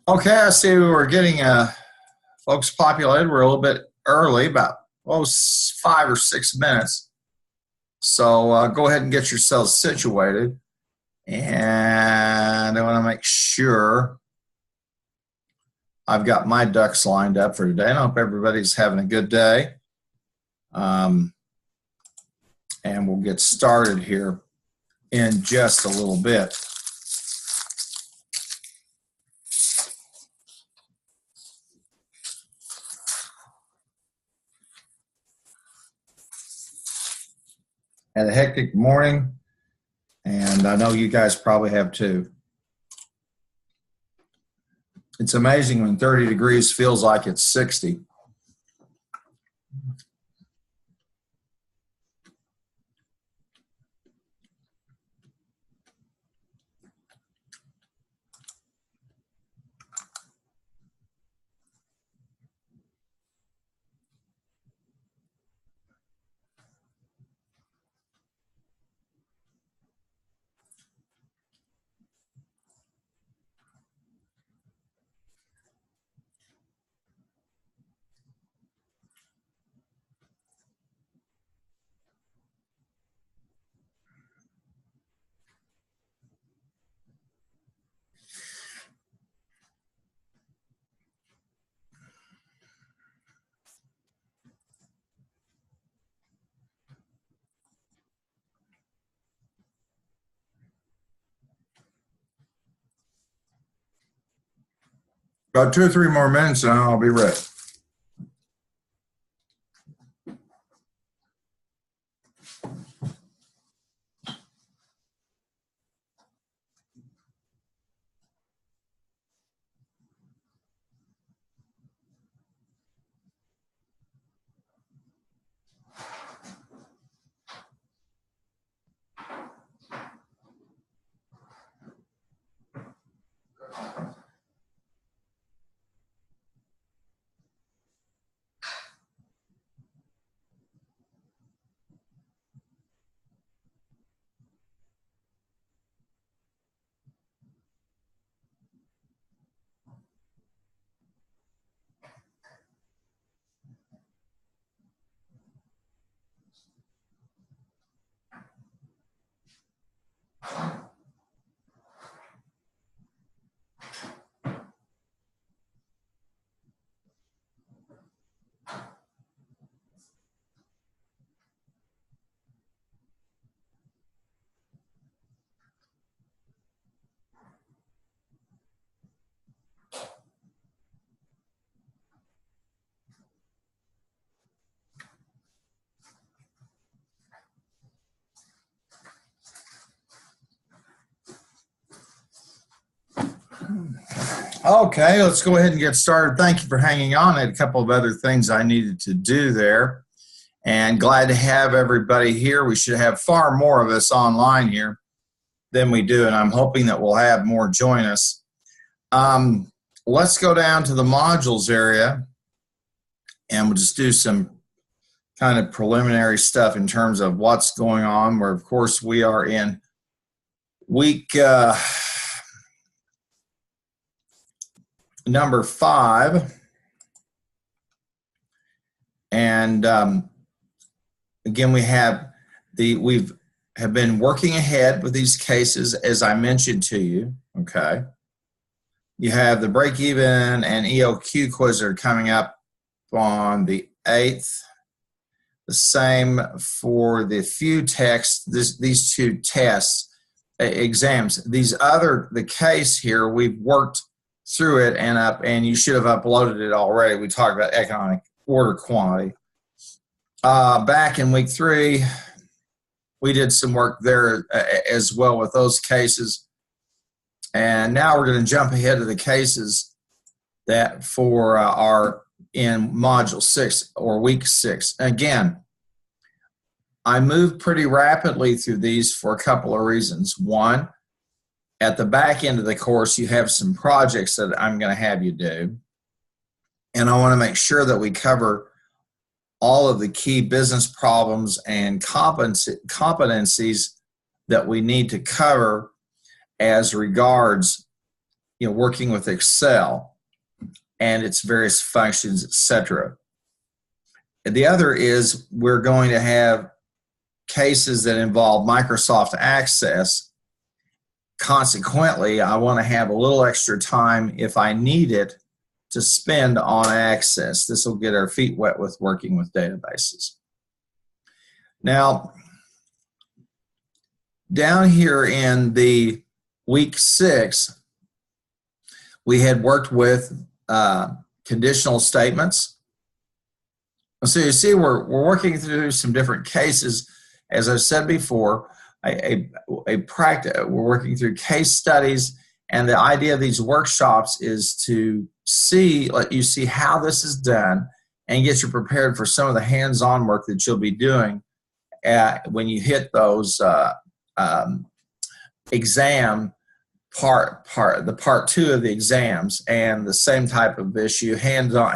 Okay, I see we're getting folks populated. We're a little bit early, about 5 or 6 minutes. So go ahead and get yourselves situated. And I want to make sure I've got my ducks lined up for today. And I hope everybody's having a good day. And we'll get started here in just a little bit. Had a hectic morning, and I know you guys probably have too. It's amazing when 30 degrees feels like it's 60. About 2 or 3 more minutes and I'll be ready. Okay, let's go ahead and get started. Thank you for hanging on. I had a couple of other things I needed to do there. And glad to have everybody here. We should have far more of us online here than we do, and I'm hoping that we'll have more join us. Let's go down to the modules area, and we'll just do some kind of preliminary stuff in terms of what's going on, where, of course, we are in week number 5, and again, we have we've been working ahead with these cases, as I mentioned to you. Okay, you have the break even and EOQ quiz are coming up on the 8th. The same for the few text. These two tests exams. The case here, we've worked through it and you should have uploaded it already. We talked about economic order quantity. Back in week 3, we did some work there as well with those cases. And now we're going to jump ahead to the cases that for are in module 6 or week 6. Again, I moved pretty rapidly through these for a couple of reasons. One, at the back end of the course, you have some projects that I'm going to have you do. And I want to make sure that we cover all of the key business problems and competencies that we need to cover as regards, working with Excel and its various functions, etc. The other is we're going to have cases that involve Microsoft Access. Consequently, I want to have a little extra time if I need it to spend on Access. This will get our feet wet with working with databases. Now, down here in the week 6, we had worked with conditional statements. So you see we're working through some different cases. As I said before, we're working through case studies, and the idea of these workshops is to let you see how this is done and get you prepared for some of the hands-on work that you'll be doing when you hit those exam the part 2 of the exams, and the same type of issue, hands-on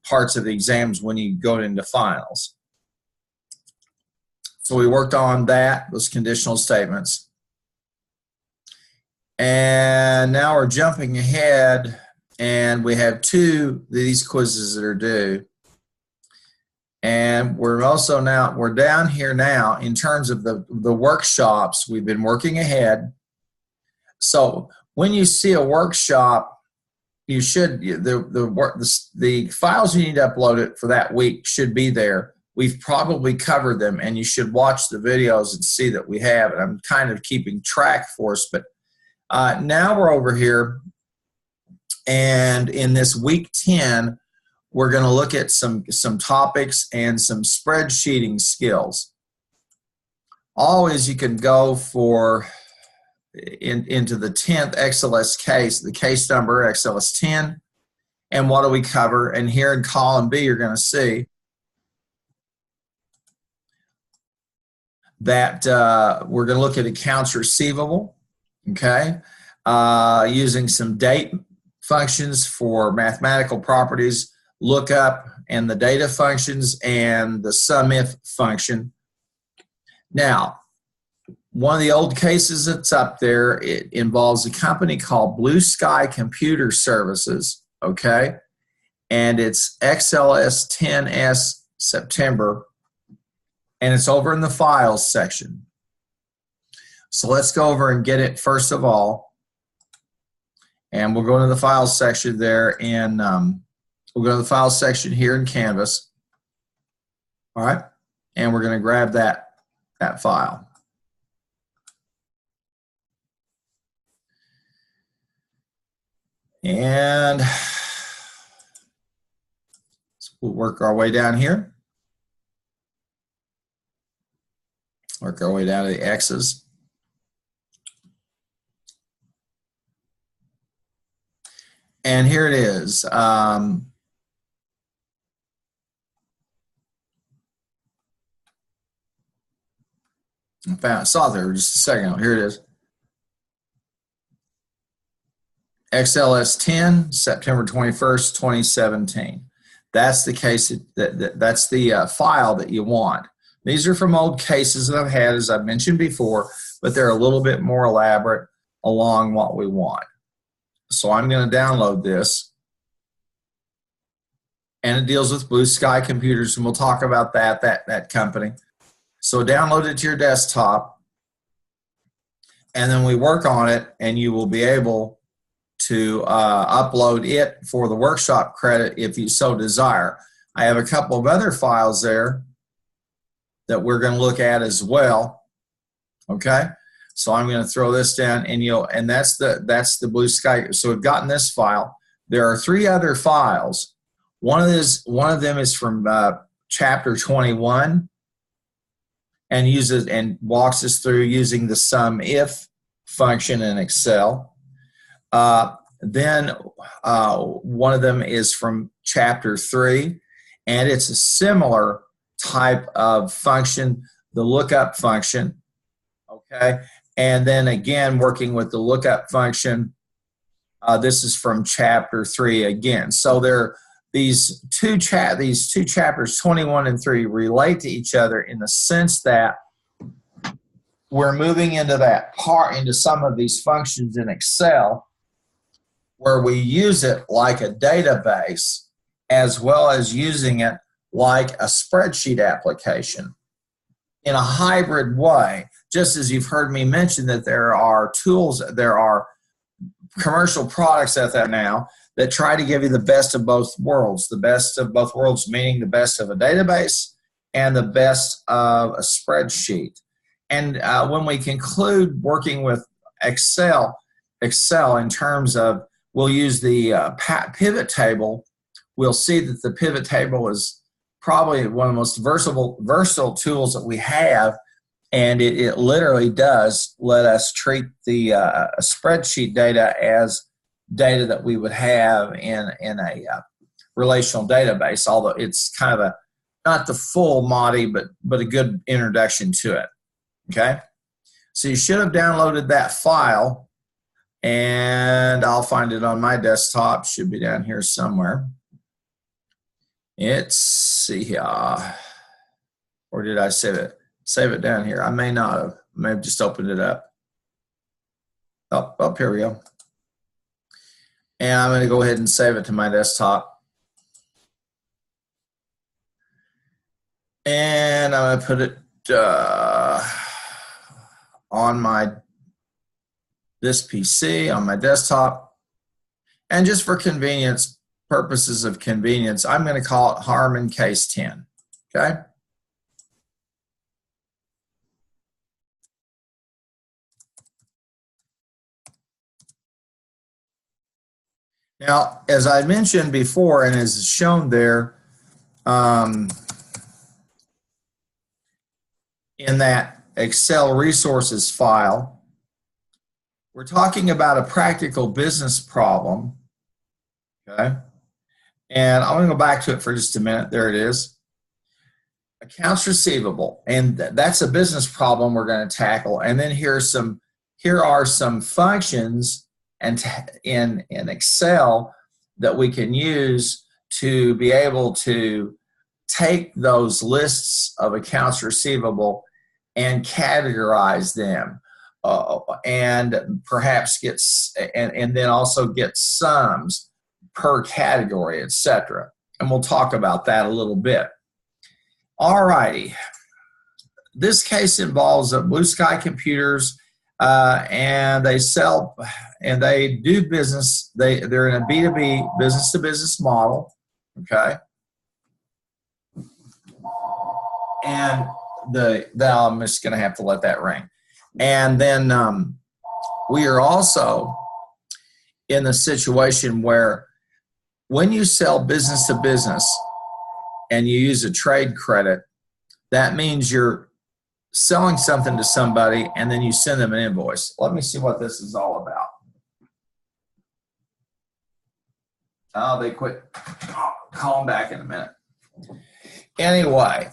parts of the exams when you go into finals. So we worked on those conditional statements. And now we're jumping ahead, and we have 2 of these quizzes that are due. And we're down here now in terms of the workshops. We've been working ahead. So when you see a workshop, you should, the files you need to upload it for that week should be there. We've probably covered them, and you should watch the videos and see that we have. And I'm kind of keeping track for us, but now we're over here, and in this week 10, we're going to look at some topics and some spreadsheeting skills. Always you can go into the 10th XLS case, the case number XLS 10, and what do we cover? And here in column B, you're going to see that we're going to look at accounts receivable, okay, using some date functions for mathematical properties, lookup, and the data functions, and the SUMIF function. Now, one of the old cases that's up there, it involves a company called Blue Sky Computer Services, okay, and it's XLS 10S September, and it's over in the files section. So let's go over and get it first of all, and we'll go into the files section there, and we'll go to the files section here in Canvas, all right, and we're going to grab that file. And we'll work our way down here. Work our way down to the X's. And here it is. I saw it there just a second ago. Here it is. XLS 10, September 21st, 2017. That's the case, that's the file that you want. These are from old cases that I've had, as I've mentioned before, but they're a little bit more elaborate along what we want. So I'm going to download this, and it deals with Blue Sky Computers, and we'll talk about that company. So download it to your desktop, and then we work on it, and you will be able to upload it for the workshop credit if you so desire. I have a couple of other files there that we're going to look at as well. Okay, so I'm going to throw this down, and that's the Blue Sky. So we've gotten this file. There are 3 other files. One of them is from chapter 21, and walks us through using the SUMIF function in Excel. Then one of them is from chapter 3, and it's a similar type of function, the lookup function, okay? And then again, working with the lookup function, this is from chapter 3 again. So these two chapters, 21 and 3, relate to each other in the sense that we're moving into that part, into some of these functions in Excel where we use it like a database as well as using it like a spreadsheet application in a hybrid way. Just as you've heard me mention that there are tools, there are commercial products out there now that try to give you the best of both worlds. The best of both worlds meaning the best of a database and the best of a spreadsheet. And when we conclude working with Excel in terms of, we'll use the pivot table, we'll see that the pivot table is probably one of the most versatile tools that we have, and it literally does let us treat the spreadsheet data as data that we would have in a relational database, although it's kind of not the full MODI, but a good introduction to it. Okay, so you should have downloaded that file, and I'll find it on my desktop. Should be down here somewhere. Let's see here. Or did I save it? Save it down here. I may not have. I may have just opened it up. Oh, here we go. And I'm going to go ahead and save it to my desktop. And I'm going to put it on this PC, on my desktop. And just for convenience, purposes of convenience, I'm going to call it Harmon Case 10. Okay? Now, as I mentioned before, and as shown there, in that Excel resources file, we're talking about a practical business problem, okay? And I'm going to go back to it for just a minute. There it is. Accounts receivable, and that's a business problem we're going to tackle. And then here are some functions and in Excel that we can use to be able to take those lists of accounts receivable and categorize them, and perhaps and then also get sums per category, etc. And we'll talk about that a little bit. All righty. This case involves Blue Sky Computers, and they sell and they do business. They're in a B2B, business-to-business model, okay? And I'm just going to have to let that ring. And then we are also in the situation where when you sell business to business and you use a trade credit, that means you're selling something to somebody and then you send them an invoice. Let me see what this is all about. Oh, they quit. I'll call them back in a minute. Anyway,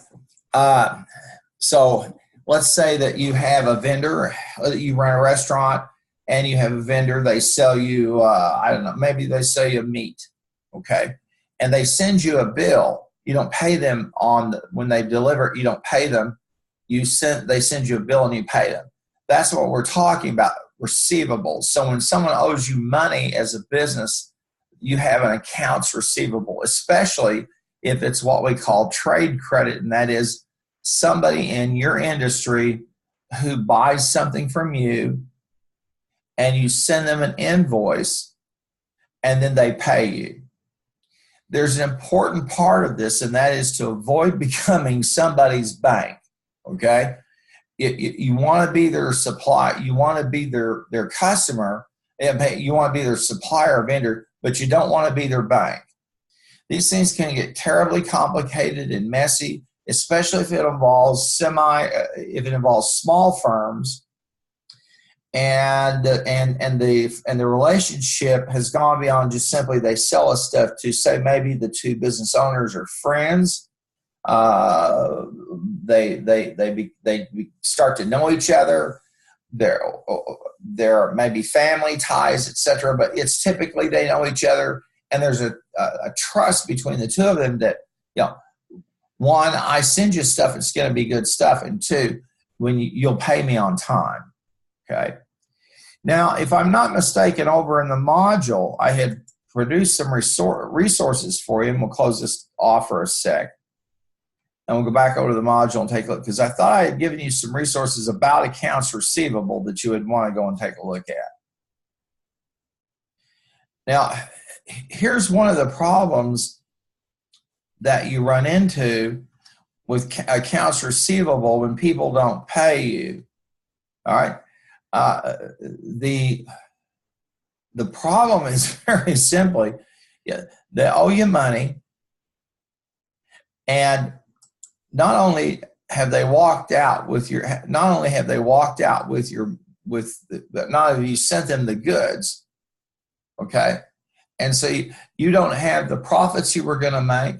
so let's say that you have a vendor, you run a restaurant and you have a vendor, they sell you, I don't know, maybe they sell you meat, okay? And they send you a bill. You don't pay them when they deliver, you don't pay them. They send you a bill and you pay them. That's what we're talking about, receivables. So when someone owes you money as a business, you have an accounts receivable, especially if it's what we call trade credit, and that is somebody in your industry who buys something from you and you send them an invoice and then they pay you. There's an important part of this, and that is to avoid becoming somebody's bank, okay? You want to be their supplier, you want to be their customer, you want to be their supplier or vendor, but you don't want to be their bank. These things can get terribly complicated and messy, especially if it involves small firms, and the relationship has gone beyond just simply they sell us stuff to, say, maybe the two business owners are friends. They start to know each other. There may be family ties, etc. But it's typically they know each other, and there's a trust between the two of them that, one, I send you stuff, it's going to be good stuff, and two, when you'll pay me on time. Okay. Now, if I'm not mistaken, over in the module, I had produced some resources for you, and we'll close this off for a sec. And we'll go back over to the module and take a look, because I thought I had given you some resources about accounts receivable that you would want to go and take a look at. Now, here's one of the problems that you run into with accounts receivable when people don't pay you. All right. The problem is very simply, they owe you money, and not only have they walked out with your, not only have you sent them the goods, okay, and so you don't have the profits you were going to make.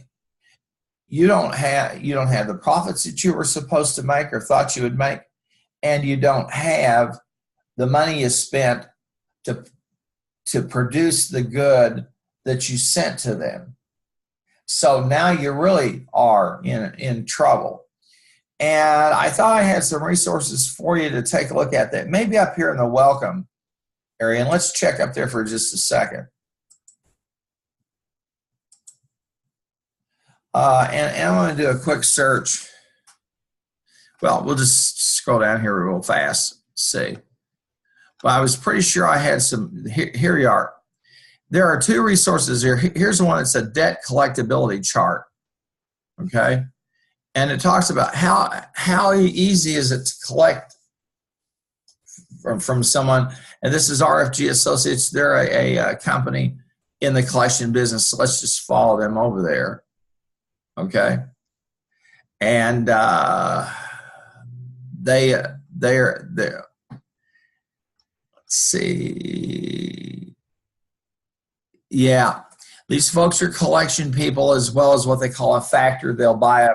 You don't have the profits that you were supposed to make or thought you would make, and you don't have the money you spent to produce the good that you sent to them. So now you really are in trouble. And I thought I had some resources for you to take a look at that, maybe up here in the welcome area. And let's check up there for just a second. And I'm going to do a quick search. Well, we'll just scroll down here real fast, see. But I was pretty sure I had some, here you are. There are two resources here. Here's the one that's a debt collectability chart, okay? And it talks about how easy is it to collect from someone. And this is RFG Associates. They're a company in the collection business. So let's just follow them over there, okay? And they're let's see. Yeah, these folks are collection people as well as what they call a factor. They'll buy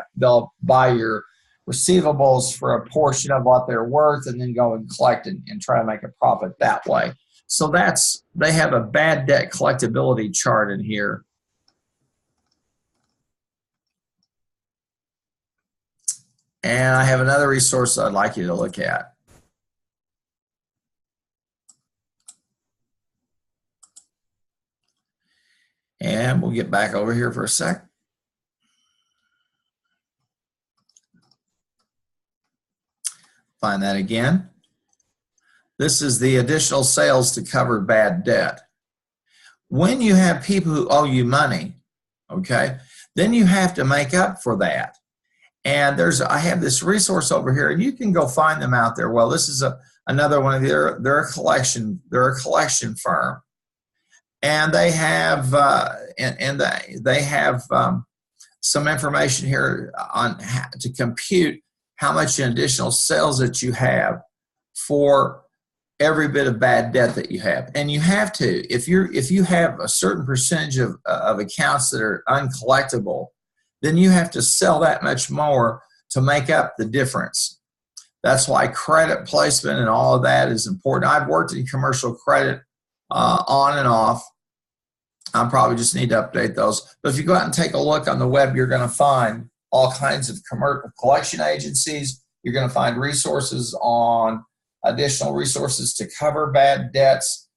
your receivables for a portion of what they're worth and then go and collect and try to make a profit that way. So they have a bad debt collectability chart in here. And I have another resource I'd like you to look at. And we'll get back over here for a sec. Find that again. This is the additional sales to cover bad debt. When you have people who owe you money, okay, then you have to make up for that. And I have this resource over here, and you can go find them out there. Well, this is another one of they're a collection firm. And they have they have some information here on how to compute how much additional sales that you have for every bit of bad debt that you have. And you have to, if you have a certain percentage of accounts that are uncollectible, then you have to sell that much more to make up the difference. That's why credit placement and all of that is important. I've worked in commercial credit on and off. I probably just need to update those. But if you go out and take a look on the web, you're going to find all kinds of commercial collection agencies. You're going to find resources on additional resources to cover bad debts.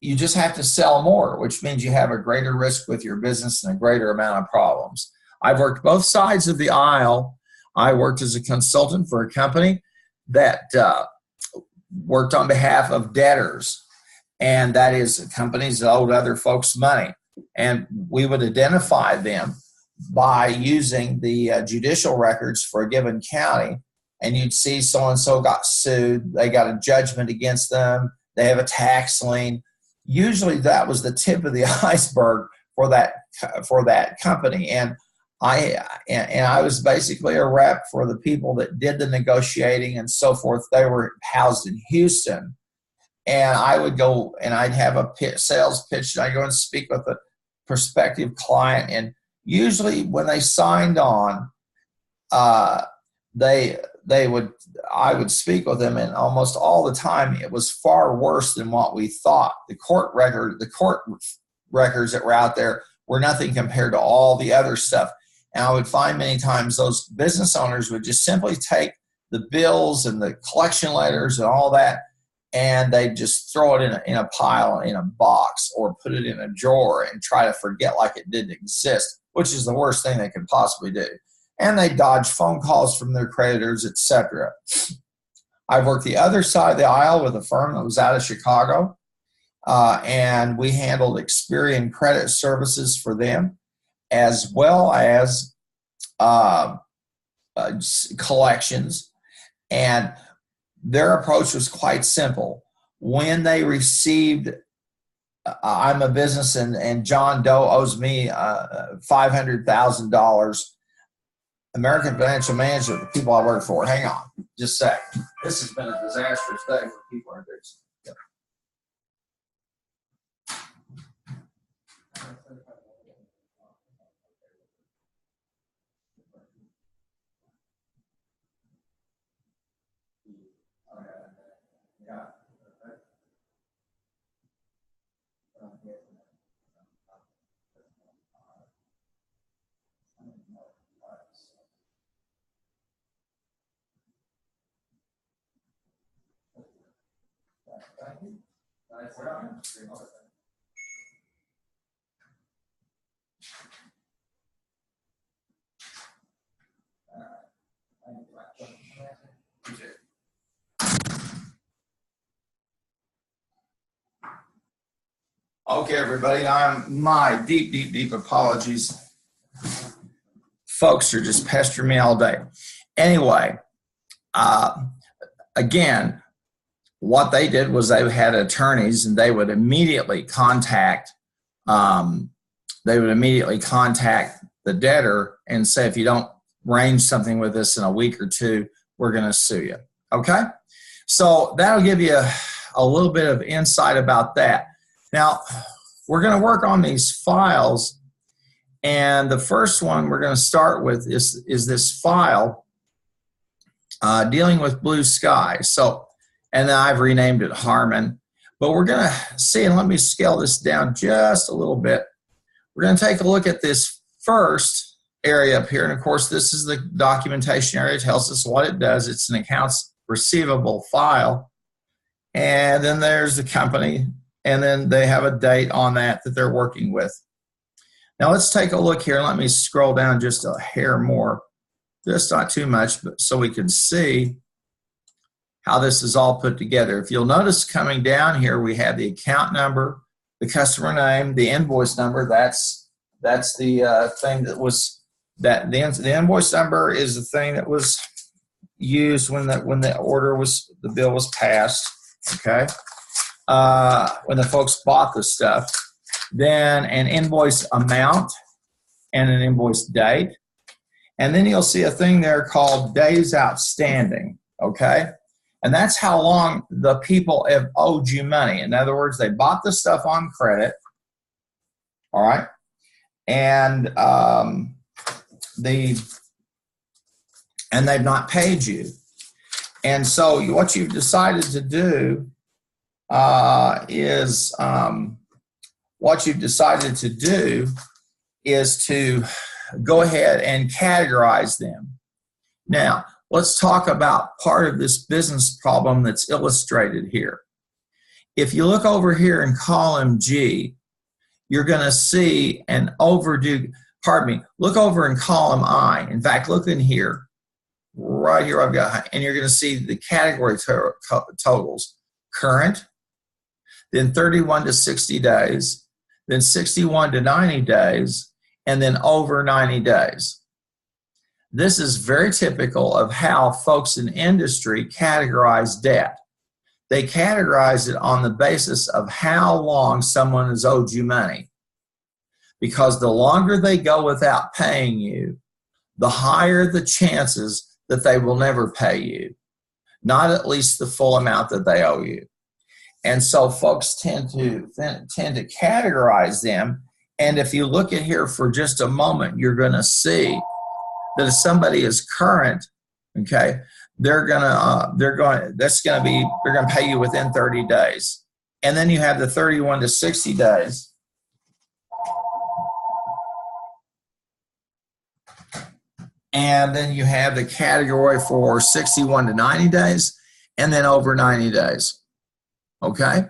You just have to sell more, which means you have a greater risk with your business and a greater amount of problems. I've worked both sides of the aisle. I worked as a consultant for a company that worked on behalf of debtors. And that is companies that owed other folks money. And we would identify them by using the judicial records for a given county. And you'd see so-and-so got sued. They got a judgment against them. They have a tax lien. Usually that was the tip of the iceberg for that company. And I was basically a rep for the people that did the negotiating and so forth. They were housed in Houston. And I would go and I'd have a sales pitch, and I'd go and speak with a prospective client. And usually when they signed on, I would speak with them, and almost all the time it was far worse than what we thought. The court records that were out there were nothing compared to all the other stuff. And I would find many times those business owners would just simply take the bills and the collection letters and all that, and they just throw it in a pile, in a box, or put it in a drawer and try to forget like it didn't exist, which is the worst thing they could possibly do. And they dodge phone calls from their creditors, etc. I've worked the other side of the aisle with a firm that was out of Chicago, and we handled Experian credit services for them, as well as collections. And their approach was quite simple. When they received, I'm a business and John Doe owes me $500,000. American Financial Management, the people I work for, hang on, just a sec. This has been a disastrous day for people are doing. Yep. Okay, everybody, my deep apologies. Folks are just pestering me all day. Anyway, again, what they did was they had attorneys, and they would immediately contact the debtor and say, if you don't arrange something with us in a week or two, we're going to sue you. Okay, so that'll give you a little bit of insight about that. Now, we're going to work on these files, and the first one we're going to start with is this file dealing with Blue Sky. So, and then I've renamed it Harmon. But we're going to see, and let me scale this down just a little bit. We're going to take a look at this first area up here. And, of course, this is the documentation area. It tells us what it does. It's an accounts receivable file. And then there's the company. And then they have a date on that they're working with. Now, let's take a look here. Let me scroll down just a hair more. Just not too much, but so we can see how this is all put together. If you'll notice coming down here, we have the account number, the customer name, the invoice number. That's the thing that was that the invoice number is the thing that was used when the order was, the bill was passed. Okay, when the folks bought the stuff. Then an invoice amount and an invoice date. And then you'll see a thing there called days outstanding, okay? And that's how long the people have owed you money. In other words, they bought the stuff on credit, all right? And they've not paid you. And so what you've decided to do is to go ahead and categorize them. Now, let's talk about part of this business problem that's illustrated here. If you look over here in column G, you're going to see an overdue, look over in column I. In fact, look in here, right here I've got, and you're going to see the category totals. Current, then 31 to 60 days, then 61 to 90 days, and then over 90 days. This is very typical of how folks in industry categorize debt. They categorize it on the basis of how long someone has owed you money. Because the longer they go without paying you, the higher the chances that they will never pay you, not at least the full amount that they owe you. And so folks tend to categorize them. And if you look at here for just a moment, you're going to see that if somebody is current, okay, they're going to pay you within 30 days. And then you have the 31 to 60 days. And then you have the category for 61 to 90 days, and then over 90 days. Okay?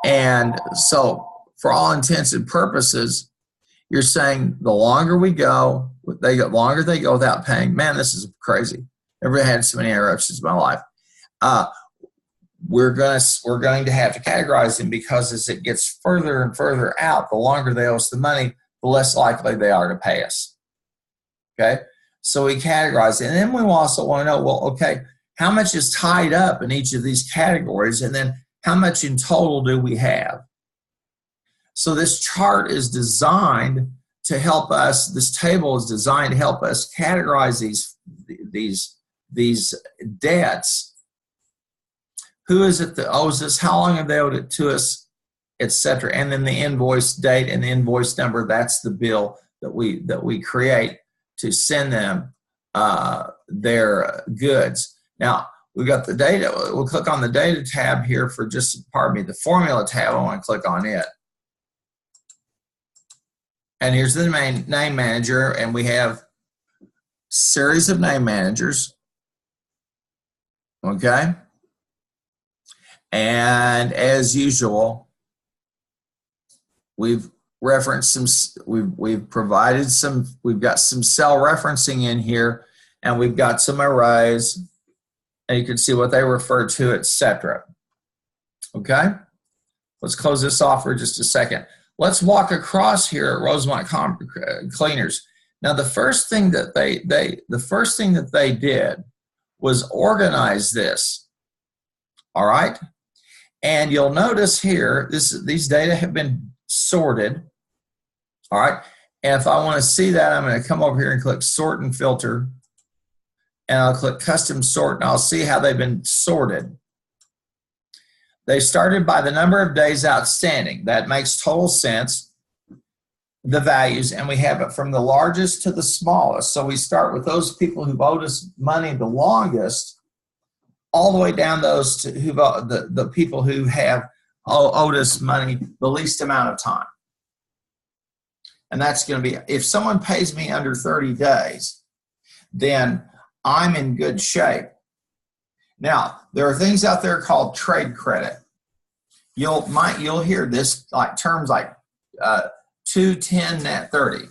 And so, for all intents and purposes, you're saying the longer we go, longer they go without paying. Man, this is crazy. Never had so many interruptions in my life. We're going to have to categorize them, because as it gets further and further out, the longer they owe us the money, the less likely they are to pay us. Okay? So we categorize it. And then we also want to know, well, okay, how much is tied up in each of these categories? And then how much in total do we have? So this chart is designed to help us, this table is designed to help us categorize these debts. Who is it that owes us? How long have they owed it to us, etc. And then the invoice date and the invoice number, that's the bill that we create to send them their goods. Now, we've got the data. We'll click on the data tab here for the formula tab. I want to click on it. And here's the main name manager, and we have series of name managers. Okay? And as usual, we've referenced some, we've provided some, we've got some cell referencing in here, and we've got some arrays, and you can see what they refer to, etc. Okay? Let's close this off for just a second. Let's walk across here at Rosemont Cleaners. Now, the first thing that they did was organize this. All right? And you'll notice here, these data have been sorted. All right? And if I want to see that, I'm going to come over here and click Sort and Filter. And I'll click Custom Sort, and I'll see how they've been sorted. They started by the number of days outstanding. That makes total sense, the values, and we have it from the largest to the smallest. So we start with those people who've owed us money the longest, all the way down those to the people who have owed us money the least amount of time. And that's going to be, if someone pays me under 30 days, then I'm in good shape. Now, there are things out there called trade credit. You'll hear this, like terms like 210 net 30,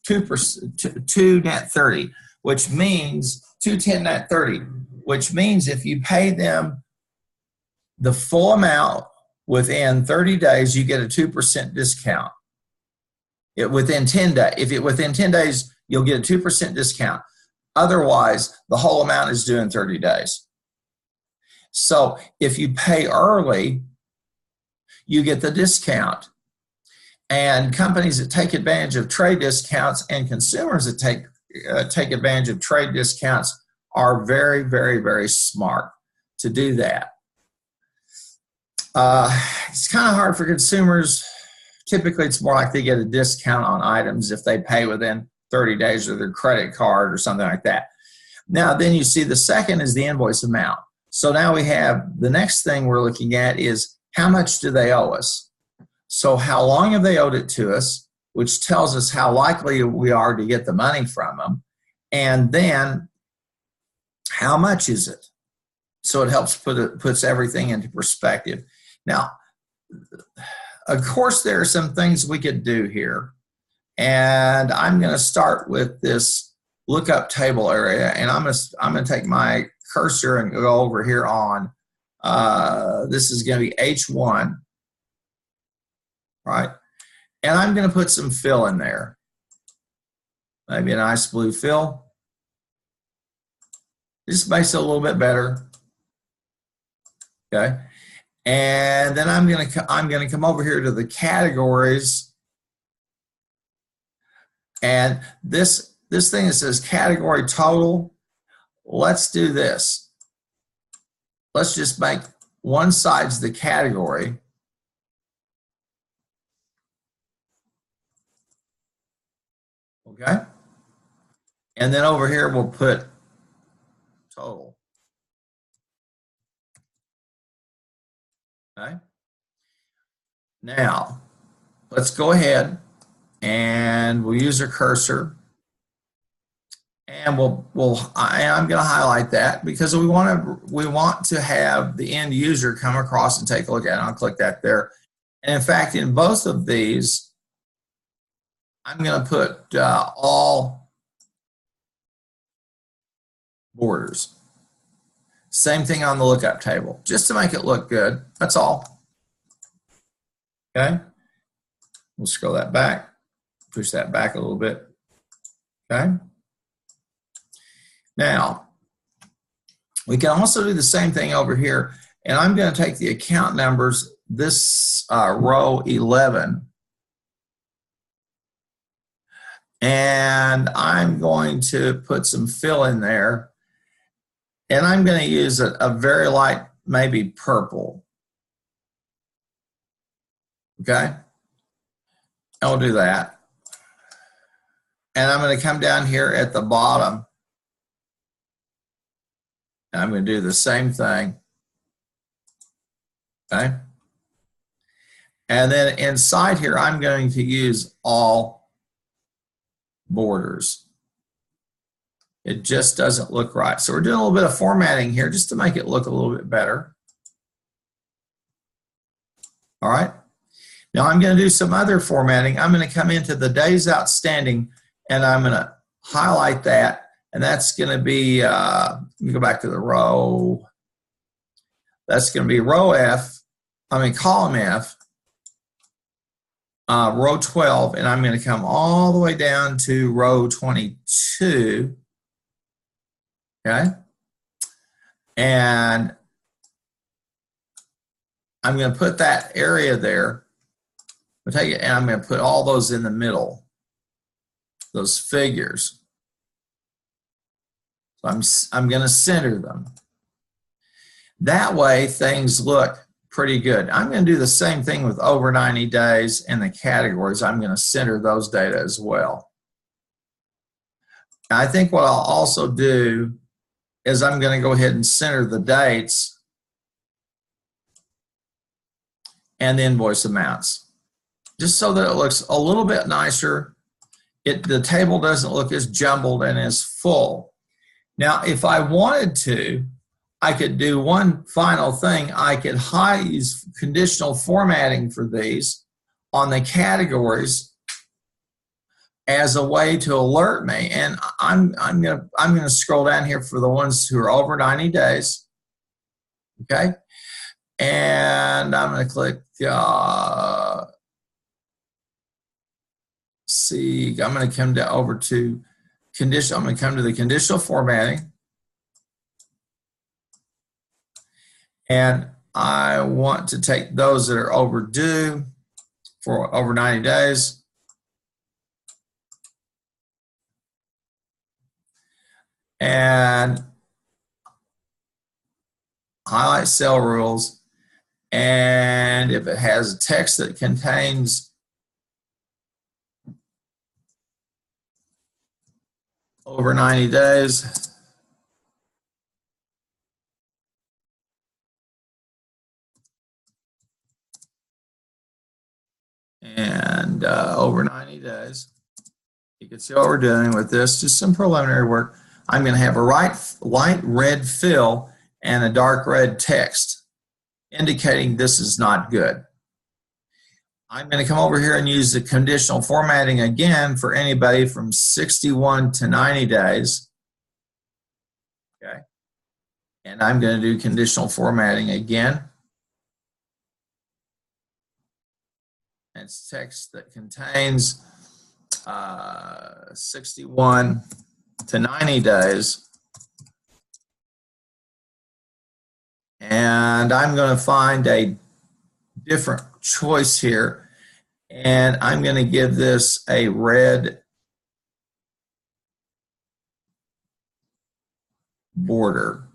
2 net 30, which means 210 net 30, which means if you pay them the full amount within 30 days, you get a 2% discount. Within 10 days, you'll get a 2% discount. Otherwise, the whole amount is due in 30 days. So if you pay early, you get the discount. And companies that take advantage of trade discounts and consumers that take advantage of trade discounts are very, very, very smart to do that. It's kind of hard for consumers. Typically, it's more like they get a discount on items if they pay within 30 days or their credit card or something like that. Now, then you see the second is the invoice amount. So now we have the next thing we're looking at is how much do they owe us? So how long have they owed it to us, which tells us how likely we are to get the money from them. And then how much is it? So it helps puts everything into perspective. Now, of course, there are some things we could do here. And I'm going to start with this lookup table area, and I'm going to take my cursor and go over here on, this is going to be H1, right? And I'm going to put some fill in there. Maybe a nice blue fill. This makes it a little bit better. Okay. And then I'm going to come over here to the categories. And this thing that says category total, let's do this. Let's just make one side's the category. Okay. And then over here we'll put total. Okay. Now, let's go ahead and we'll use our cursor And I'm going to highlight that because we want to have the end user come across and take a look at it. I'll click that there. And in fact, in both of these, I'm going to put all borders. Same thing on the lookup table, just to make it look good. That's all. Okay. We'll scroll that back, push that back a little bit. Okay. Now, we can also do the same thing over here, and I'm going to take the account numbers, this row 11, and I'm going to put some fill in there, and I'm going to use a very light, maybe purple. Okay, I'll do that. And I'm going to come down here at the bottom, and I'm going to do the same thing. Okay. And then inside here, I'm going to use all borders. It just doesn't look right. So we're doing a little bit of formatting here just to make it look a little bit better. All right. Now I'm going to do some other formatting. I'm going to come into the days outstanding, and I'm going to highlight that. And that's going to be, let me go back to the row. That's going to be row F, column F, row 12, and I'm going to come all the way down to row 22. Okay. And I'm going to put that area there. I'll take it, and I'm going to put all those in the middle, those figures. So I'm going to center them. That way things look pretty good. I'm going to do the same thing with over 90 days and the categories. I'm going to center those data as well. I think what I'll also do is I'm going to go ahead and center the dates and the invoice amounts, just so that it looks a little bit nicer. The table doesn't look as jumbled and as full. Now, if I wanted to, I could do one final thing. I could use conditional formatting for these on the categories as a way to alert me. And I'm gonna scroll down here for the ones who are over 90 days. Okay, and I'm gonna click. See, I'm gonna come over to condition. I'm gonna come to the conditional formatting. And I want to take those that are overdue for over 90 days. And highlight cell rules. And if it has a text that contains over 90 days, and over 90 days, you can see what we're doing with this, just some preliminary work. I'm going to have a light red fill and a dark red text, indicating this is not good. I'm going to come over here and use the conditional formatting again for anybody from 61 to 90 days. Okay. And I'm going to do conditional formatting again. It's text that contains 61 to 90 days. And I'm going to find a different choice here. And I'm going to give this a red border.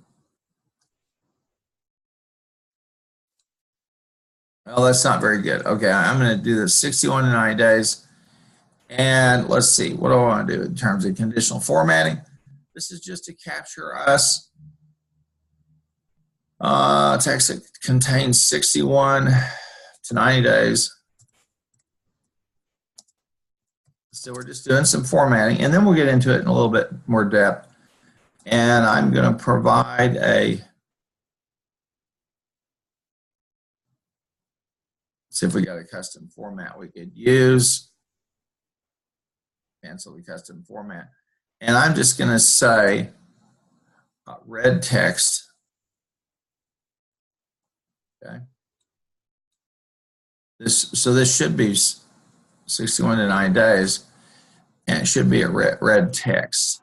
Well, that's not very good. Okay, I'm going to do this 61 to 90 days. And let's see, what do I want to do in terms of conditional formatting? This is just to capture us. Text that contains 61 to 90 days. So we're just doing some formatting, and then we'll get into it in a little bit more depth. And I'm going to provide a, see if we got a custom format we could use. Cancel the custom format. And I'm just going to say red text. Okay. So this should be 61 to 9 days, and it should be a red text.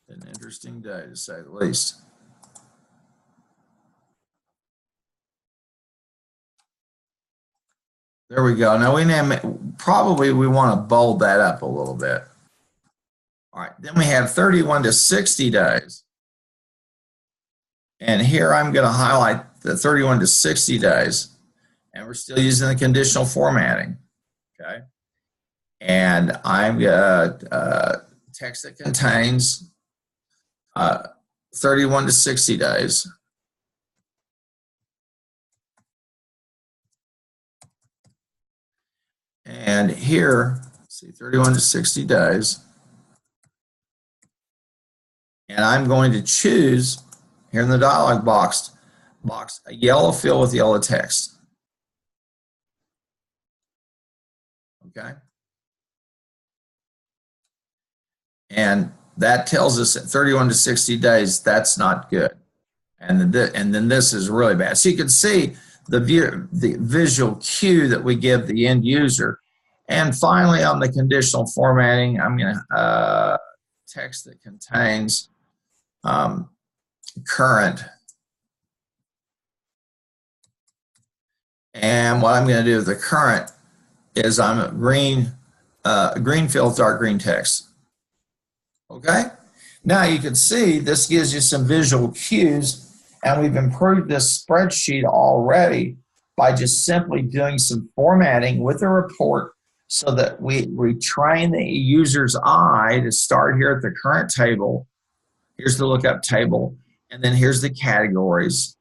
An interesting day, to say the least. There we go. Now we probably want to bold that up a little bit. All right, then we have 31 to 60 days. And here I'm going to highlight the 31 to 60 days. And we're still using the conditional formatting. Okay. And I'm text that contains 31 to 60 days. And here, let's see, 31 to 60 days. And I'm going to choose, here in the dialog box, a yellow fill with yellow text. Okay. And that tells us at 31 to 60 days, that's not good. And then this is really bad. So you can see the visual cue that we give the end user. And finally, on the conditional formatting, I'm going to text that contains current. And what I'm going to do with the current is I'm a green fill, dark green text. Okay. Now you can see this gives you some visual cues. And we've improved this spreadsheet already by just simply doing some formatting with the report so that we train the user's eye to start here at the current table. Here's the lookup table. And then here's the categories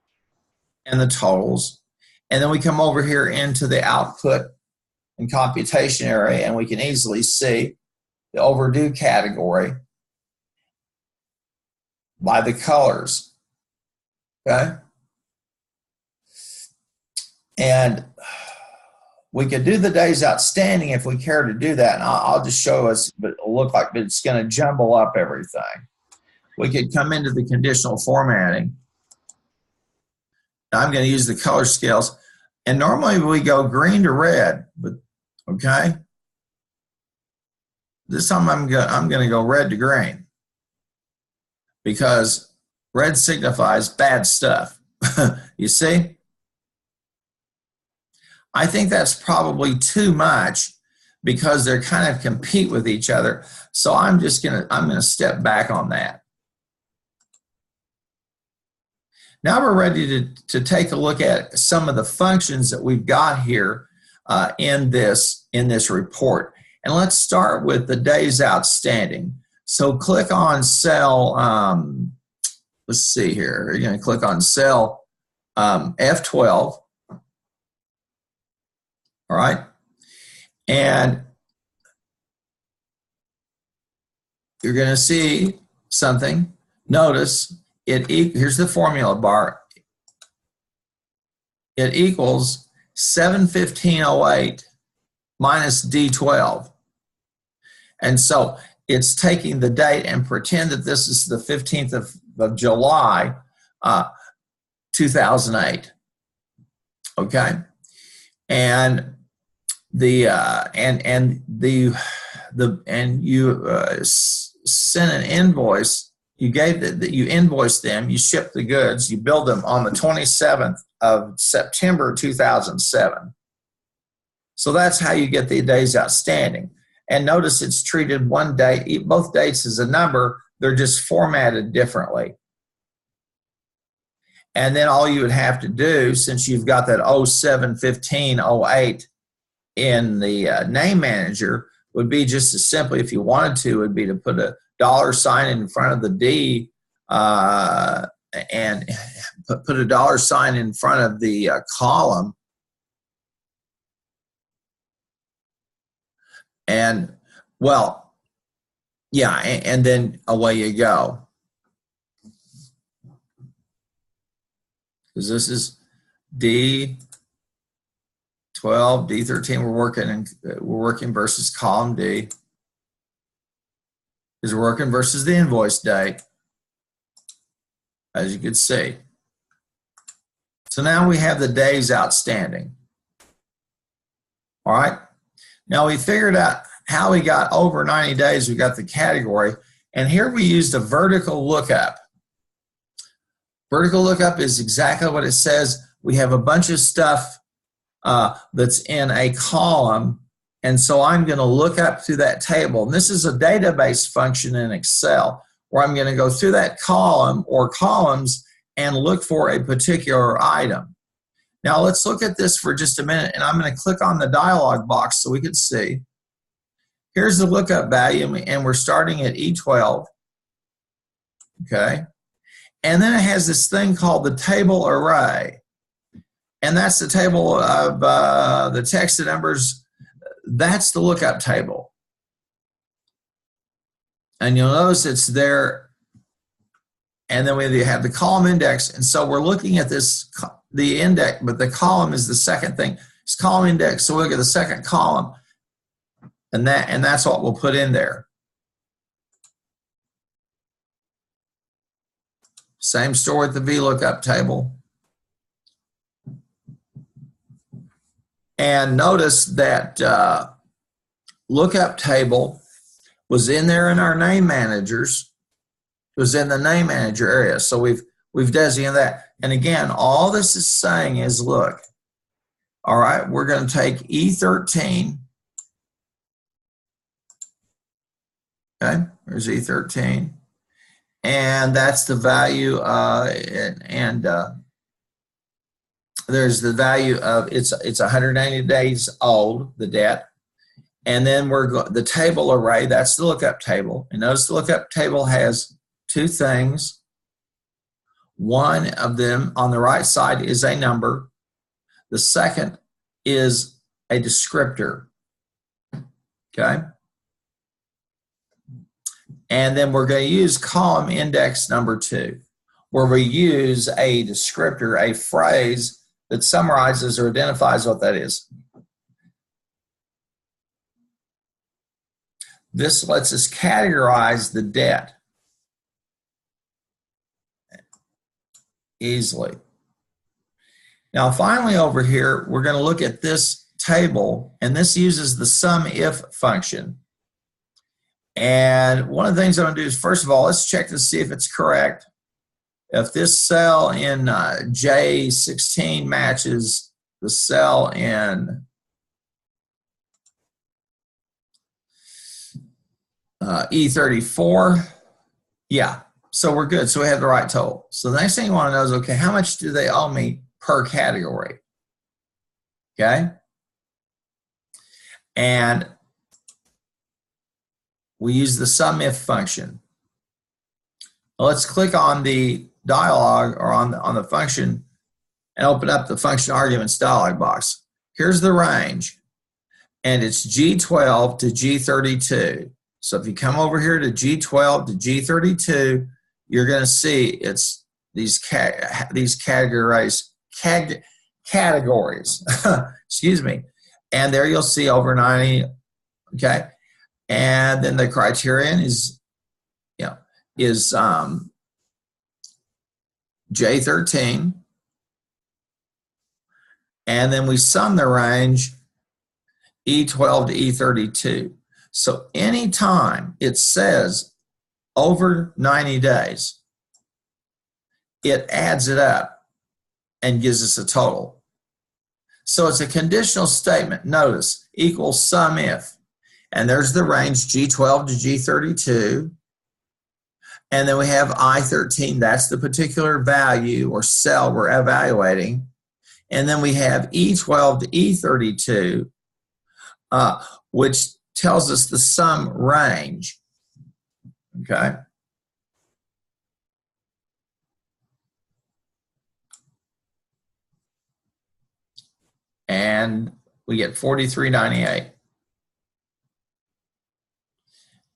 and the totals. And then we come over here into the output and computation area, and we can easily see the overdue category by the colors. Okay. And we could do the days outstanding if we care to do that. And I'll just show us, but it'll look like it's going to jumble up everything. We could come into the conditional formatting. I'm going to use the color scales. And normally we go green to red, but okay. This time I'm going to go red to green because red signifies bad stuff. You see? I think that's probably too much because they're kind of compete with each other. So I'm going to step back on that. Now we're ready to take a look at some of the functions that we've got here in this report. And let's start with the days outstanding. So click on cell, let's see here. You're going to click on cell F12. All right. And you're going to see something. Notice here's the formula bar. It equals 71508 minus D12. And so it's taking the date and pretend that this is the 15th of July, 2008. Okay. And you sent an invoice. You gave that you invoiced them. You shipped the goods. You billed them on the 27th of September 2007. So that's how you get the days outstanding. And notice it's treated one day, both dates as a number. They're just formatted differently. And then all you would have to do, since you've got that 071508 in the name manager, would be just as simply, if you wanted to, would be to put a $sign in front of the D and put a dollar sign in front of the column, and well, yeah, and then away you go. Because this is D12, D13. We're working versus column D. Because we're working versus the invoice date, as you can see. So now we have the days outstanding. All right. Now we figured out how we got over 90 days. We got the category, and here we used a vertical lookup. Vertical lookup is exactly what it says. We have a bunch of stuff that's in a column, and so I'm going to look up through that table. And this is a database function in Excel where I'm going to go through that column or columns and look for a particular item. Now let's look at this for just a minute, and I'm going to click on the dialog box so we can see. Here's the lookup value, and we're starting at E12. Okay. And then it has this thing called the table array. And that's the table of the text and numbers. That's the lookup table. And you'll notice it's there. And then we have the column index. And so we're looking at this, the index, but the column is the second thing. It's column index. So we look at the second column. And that's what we'll put in there. Same story with the VLOOKUP table. And notice that lookup table was in there in our name managers. It was in the name manager area. So we've designated that. And again, all this is saying is, look, all right, we're going to take E13. Okay, there's E13. And that's the value, there's the value of it's 190 days old, the debt, and then the table array. That's the lookup table. And notice the lookup table has two things. One of them on the right side is a number. The second is a descriptor. Okay. And then we're going to use column index number 2, where we use a descriptor, a phrase that summarizes or identifies what that is. This lets us categorize the debt easily. Now, finally, over here, we're going to look at this table, and this uses the SUMIF function. And one of the things I'm going to do is, first of all, let's check to see if it's correct. If this cell in J16 matches the cell in E34, yeah, so we're good. So we have the right total. So the next thing you want to know is, okay, how much do they owe me per category? Okay. And we use the SUMIF function. Now let's click on the dialog or on the function and open up the function arguments dialog box. Here's the range, and it's G12 to G32. So if you come over here to G12 to G32, you're going to see it's these categories. Excuse me. And there you'll see over 90. Okay. And then the criterion is, J13. And then we sum the range E12 to E32. So anytime it says over 90 days, it adds it up and gives us a total. So it's a conditional statement. Notice, equals SUMIF. And there's the range G12 to G32. And then we have I13. That's the particular value or cell we're evaluating. And then we have E12 to E32, which tells us the sum range. Okay. and we get 43.98.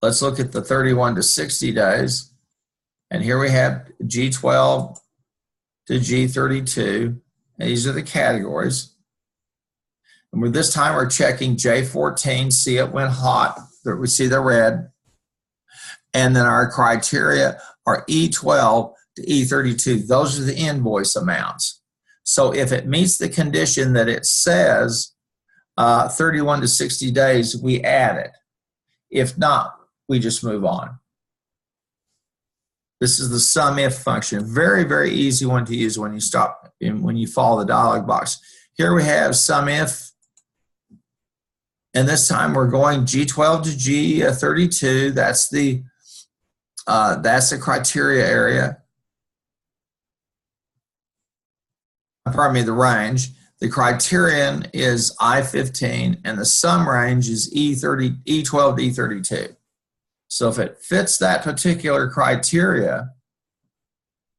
Let's look at the 31 to 60 days. And here we have G12 to G32. And these are the categories. And with this time, we're checking J14, see it went hot. We see the red. And then our criteria are E12 to E32. Those are the invoice amounts. So if it meets the condition that it says 31 to 60 days, we add it. If not, we just move on. This is the sum if function. Very, very easy one to use when you follow the dialog box. Here we have sum if, and this time we're going G12 to G32. That's the criteria area. Pardon me, the range. The criterion is I-15, and the sum range is E12 to E32. So if it fits that particular criteria,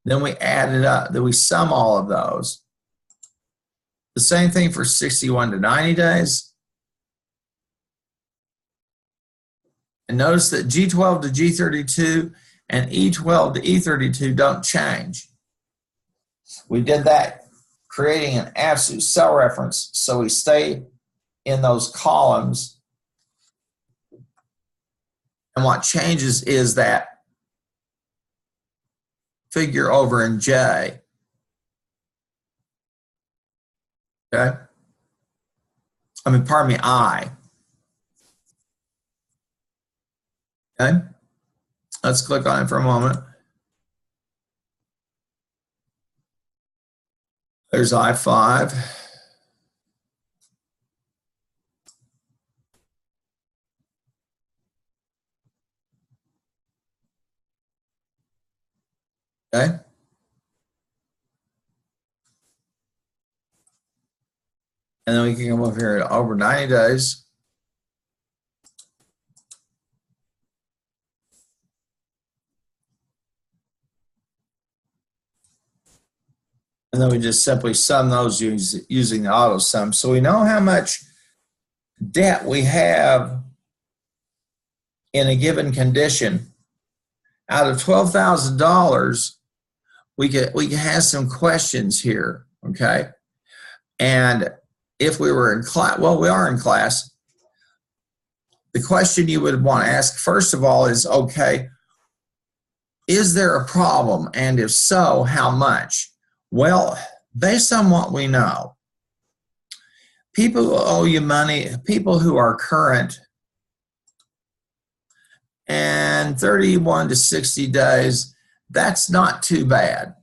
then we add it up, then we sum all of those. The same thing for 61 to 90 days. And notice that G12 to G32 and E12 to E32 don't change. We did that creating an absolute cell reference so we stay in those columns. And what changes is that figure over in J. Okay? Pardon me, I. Okay? Let's click on it for a moment. There's I5. Okay. And then we can come over here to over 90 days. And then we just simply sum those using the auto sum. So we know how much debt we have in a given condition. Out of $12,000, we can have some questions here, okay? And if we were in class, well, we are in class. The question you would want to ask, first of all, is, okay, is there a problem? And if so, how much? Well, based on what we know, people who owe you money, people who are current, and 31 to 60 days, that's not too bad.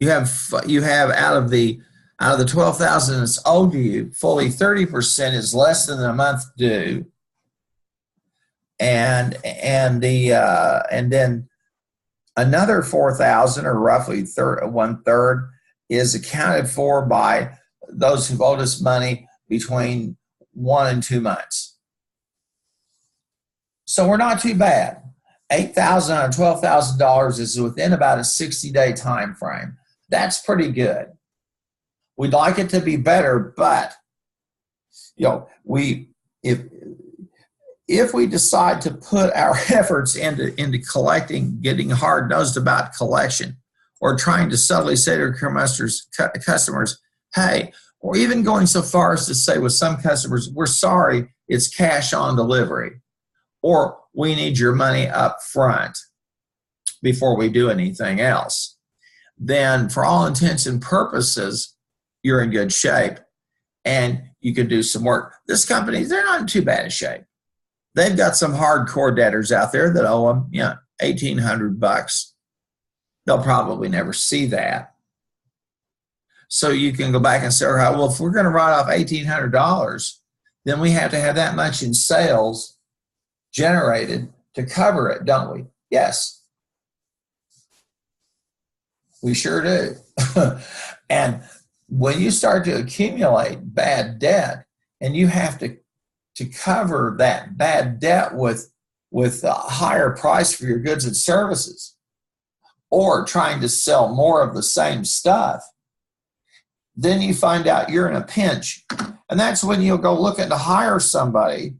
You have out of the 12,000 that's owed to you, fully 30% is less than a month due, and then another 4,000, or roughly 1/3, is accounted for by those who've owed us money between 1 and 2 months. So we're not too bad. $8,000 on $12,000 is within about a 60-day time frame. That's pretty good. We'd like it to be better, but if we decide to put our efforts into collecting, getting hard-nosed about collection, or trying to subtly say to our customers, hey, or even going so far as to say with some customers, we're sorry, it's cash on delivery, or we need your money up front before we do anything else, then for all intents and purposes, you're in good shape and you can do some work. This company, they're not in too bad a shape. They've got some hardcore debtors out there that owe them, $1,800. They'll probably never see that. So you can go back and say, well, if we're going to write off $1,800, then we have to have that much in sales generated to cover it, don't we? Yes. We sure do. And when you start to accumulate bad debt and you have to cover that bad debt with a higher price for your goods and services, or trying to sell more of the same stuff, then you find out you're in a pinch. And that's when you'll go looking to hire somebody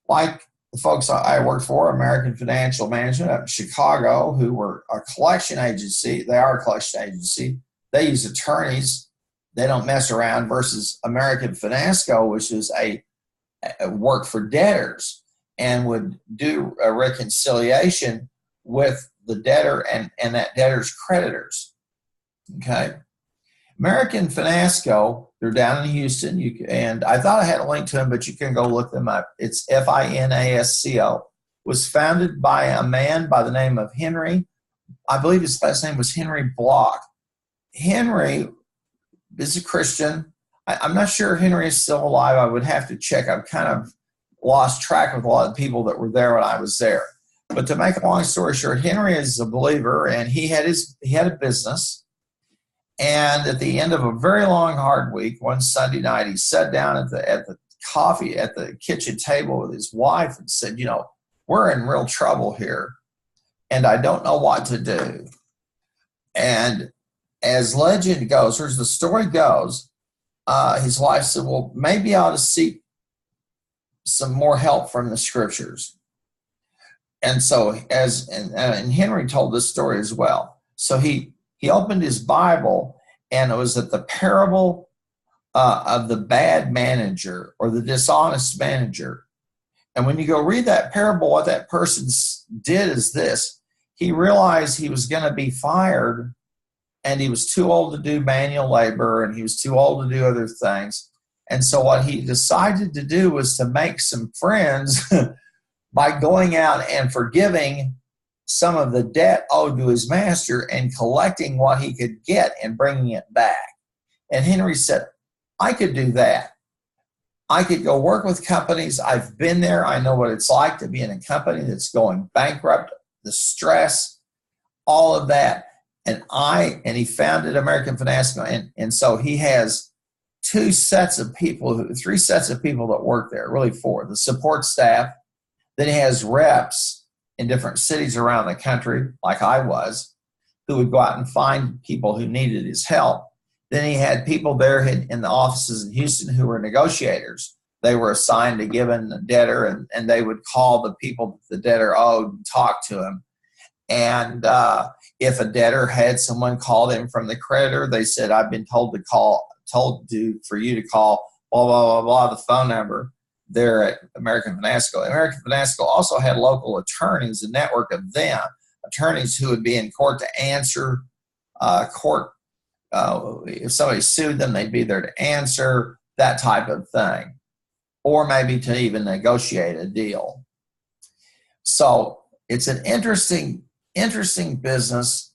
like the folks I worked for, American Financial Management up in Chicago, who were a collection agency. They are a collection agency. They use attorneys. They don't mess around, versus American Finasco, which is a work for debtors and would do a reconciliation with the debtor and that debtor's creditors. Okay. American Finasco, they're down in Houston, and I thought I had a link to them, but you can go look them up. It's FINASCO. Was founded by a man by the name of Henry. I believe his last name was Henry Block. Henry is a Christian. I'm not sure Henry is still alive. I would have to check. I've kind of lost track of a lot of people that were there when I was there. But to make a long story short, Henry is a believer, and he had a business. And at the end of a very long, hard week, one Sunday night, he sat down at the kitchen table with his wife and said, we're in real trouble here, and I don't know what to do. And as legend goes, or as the story goes, his wife said, well, maybe I ought to seek some more help from the scriptures. And so and Henry told this story as well. So he opened his Bible, and it was at the parable of the bad manager or the dishonest manager. And when you go read that parable, what that person did is this. He realized he was going to be fired, and he was too old to do manual labor, and he was too old to do other things. And so what he decided to do was to make some friends by going out and forgiving some of the debt owed to his master and collecting what he could get and bringing it back. And Henry said, I could do that. I could go work with companies. I've been there. I know what it's like to be in a company that's going bankrupt, the stress, all of that. And he founded American Finasco. And so he has three sets of people that work there, really four. The support staff. Then he has reps in different cities around the country, like I was, who would go out and find people who needed his help. Then he had people there in the offices in Houston who were negotiators. They were assigned to given the debtor, and they would call the people that the debtor owed and talk to him. And if a debtor had someone call them from the creditor, they said, I've been told for you to call blah, blah, blah, blah, the phone number there at American Finasco. American Finasco also had local attorneys, a network of them, attorneys who would be in court to answer if somebody sued them, they'd be there to answer, that type of thing, or maybe to even negotiate a deal. So it's an interesting business.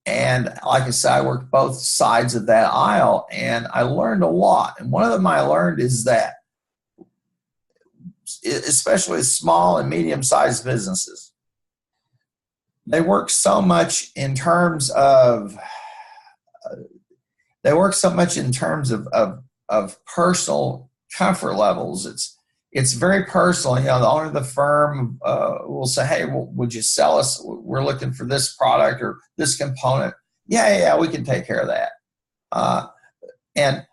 And like I said, I worked both sides of that aisle, and I learned a lot. And one of them I learned is that, especially small and medium-sized businesses, they work so much in terms of personal comfort levels. It's very personal. The owner of the firm will say, hey, would you sell us? We're looking for this product or this component. Yeah, we can take care of that. And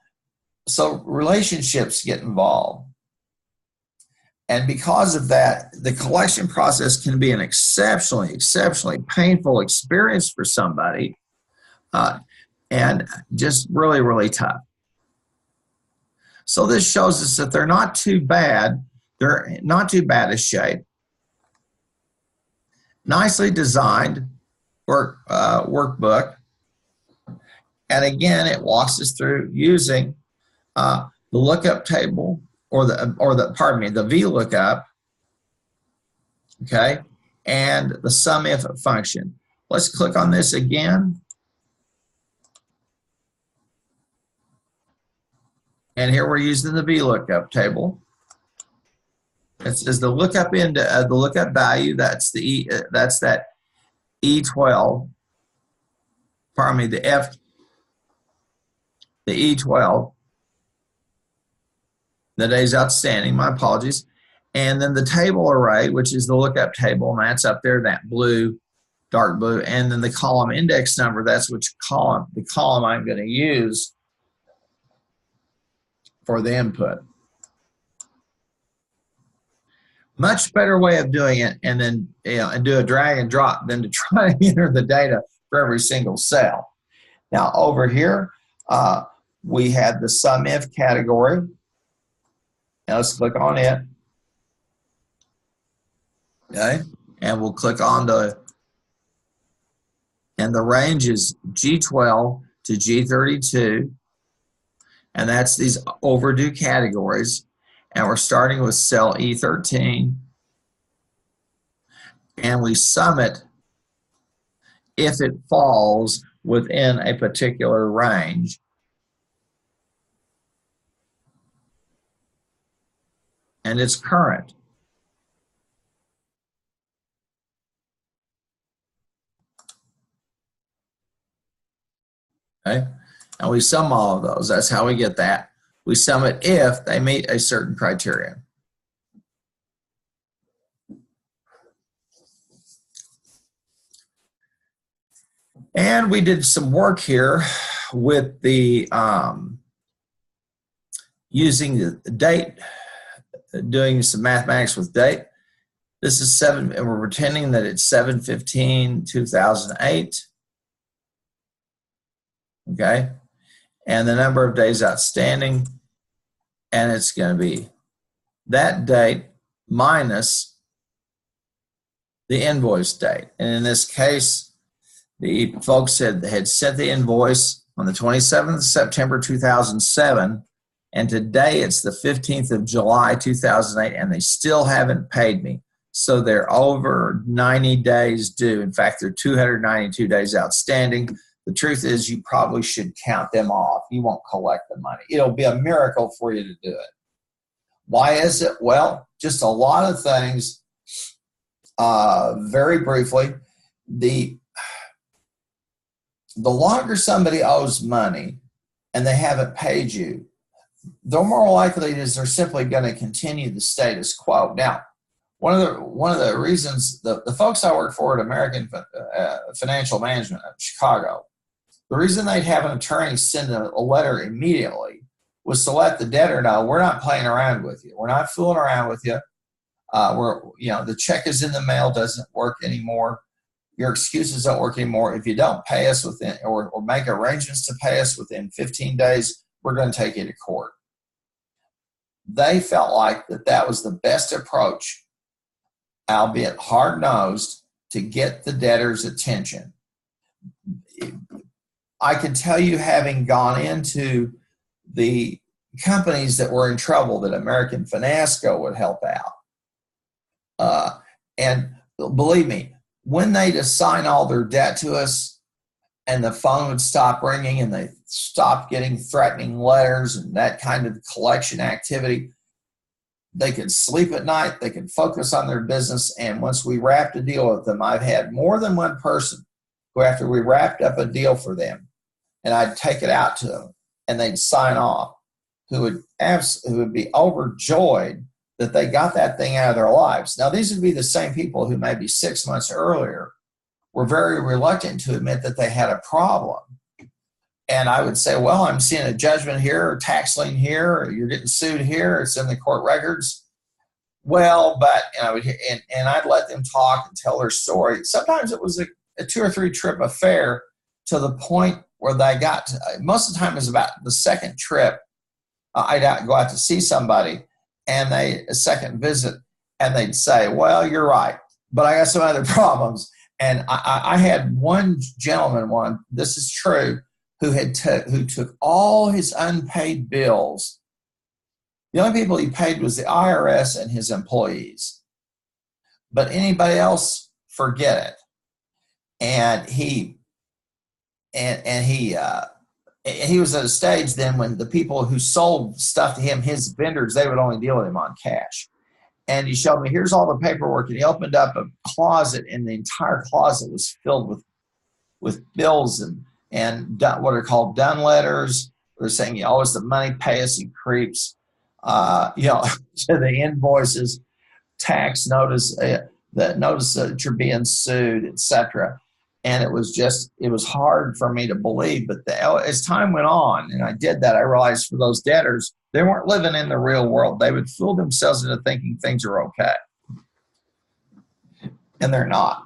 so relationships get involved. And because of that, the collection process can be an exceptionally painful experience for somebody, and just really, really tough. So this shows us that they're not too bad. They're not too bad a shape. Nicely designed workbook. And again, it walks us through using the lookup table or the VLOOKUP, okay, and the SUMIF function. Let's click on this again. And here we're using the VLOOKUP table. It says the lookup the lookup value. That's that E12. Pardon me, the E12. The day's outstanding. My apologies. And then the table array, which is the lookup table, and that's up there, that blue, dark blue. And then the column index number. That's the column I'm going to use for the input. Much better way of doing it, and then and do a drag and drop than to try and enter the data for every single cell. Now over here, we have the sum if category. Now let's click on it. Okay, and we'll click on and the range is G12 to G32, and that's these overdue categories. And we're starting with cell E13, and we sum it if it falls within a particular range. And it's current. Okay, and we sum all of those. That's how we get that. We sum it if they meet a certain criteria. And we did some work here with the using the date, doing some mathematics with date. This is and we're pretending that it's 7/15/2008. Okay, and the number of days outstanding, and it's going to be that date minus the invoice date. And in this case, the folks had sent the invoice on the 27th of September 2007, and today it's the 15th of July 2008, and they still haven't paid me. So they're over 90 days due. In fact, they're 292 days outstanding. The truth is, you probably should count them off. You won't collect the money. It'll be a miracle for you to do it. Why is it? Well, just a lot of things. Very briefly, the longer somebody owes money and they haven't paid you, the more likely it is they're simply going to continue the status quo. Now, one of the reasons the folks I work for at American Financial Management of Chicago, the reason they'd have an attorney send a letter immediately was to let the debtor know, we're not playing around with you. We're not fooling around with you. The check is in the mail, doesn't work anymore. Your excuses don't work anymore. If you don't pay us within, or make arrangements to pay us within 15 days, we're going to take you to court. They felt like that was the best approach, albeit hard-nosed, to get the debtor's attention. I can tell you, having gone into the companies that were in trouble, that American Finasco would help out. And believe me, when they'd assign all their debt to us and the phone would stop ringing and they stopped getting threatening letters and that kind of collection activity, they could sleep at night, they could focus on their business. And once we wrapped a deal with them, I've had more than one person who, after we wrapped up a deal for them and I'd take it out to them and they'd sign off, who would be overjoyed that they got that thing out of their lives. Now, these would be the same people who maybe 6 months earlier were very reluctant to admit that they had a problem. And I would say, well, I'm seeing a judgment here, or tax lien here, or you're getting sued here, it's in the court records. Well, but, and I'd let them talk and tell their story. Sometimes it was a 2 or 3 trip affair, to the point where they got to, most of the time it was about the second trip, I'd go out to see somebody, and a second visit, and they'd say, well, you're right, but I got some other problems. And I had one gentleman, this is true, who took all his unpaid bills. The only people he paid was the IRS and his employees. But anybody else, forget it. And he was at a stage then when the people who sold stuff to him, his vendors, they would only deal with him on cash. And he showed me, here's all the paperwork. And he opened up a closet, and the entire closet was filled with bills and what are called done letters. They're saying, you owe us the money, pay us, you creeps. To the invoices, tax notice, the notice that you're being sued, etc. And it was hard for me to believe. But as time went on and I did that, I realized for those debtors, they weren't living in the real world. They would fool themselves into thinking things are okay. And they're not.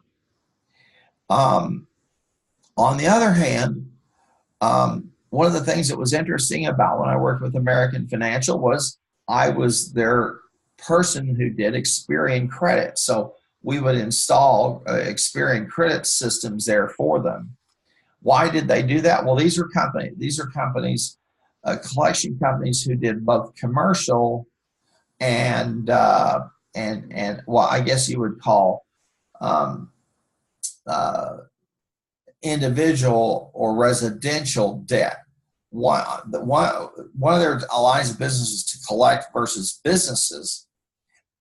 On the other hand, one of the things that was interesting about when I worked with American Financial was I was their person who did Experian credit. So we would install Experian credit systems there for them. Why did they do that? Well, these are companies, collection companies who did both commercial and well, I guess you would call um, individual or residential debt. One of their lines of business is to collect versus businesses.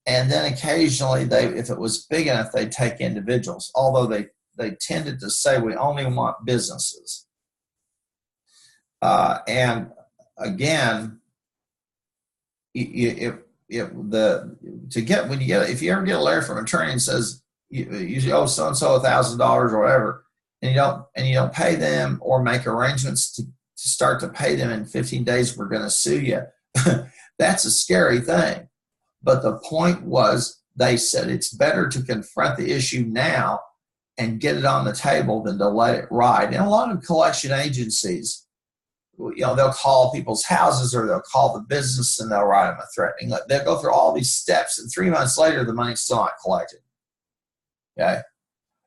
And then occasionally, if it was big enough, they'd take individuals, although they tended to say we only want businesses. And again, if you ever get a letter from an attorney and says you owe so and so $1,000 or whatever, and you don't pay them or make arrangements to start to pay them in 15 days, we're going to sue you. That's a scary thing. But the point was, they said it's better to confront the issue now and get it on the table than to let it ride. And a lot of collection agencies, they'll call people's houses or they'll call the business and they'll write them a threatening. They'll go through all these steps, and 3 months later, the money's still not collected. Okay?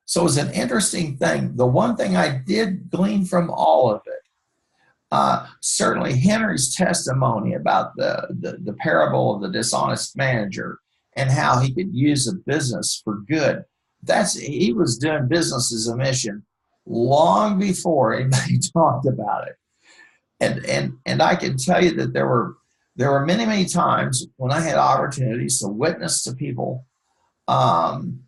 So it was an interesting thing. The one thing I did glean from all of it, certainly Henry's testimony about the parable of the dishonest manager and how he could use a business for good. He was doing business as a mission long before anybody talked about it. And I can tell you that there were many, many times when I had opportunities to witness to people, and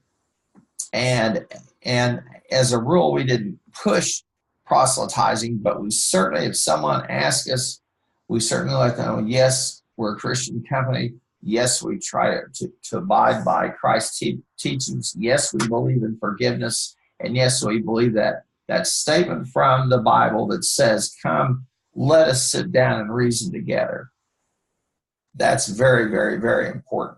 as a rule, we didn't push proselytizing, but we certainly, if someone asks us, we certainly let them know, yes, we're a Christian company. Yes, we try to abide by Christ's teachings. Yes, we believe in forgiveness. And yes, we believe that statement from the Bible that says, come, let us sit down and reason together. That's very, very, very important.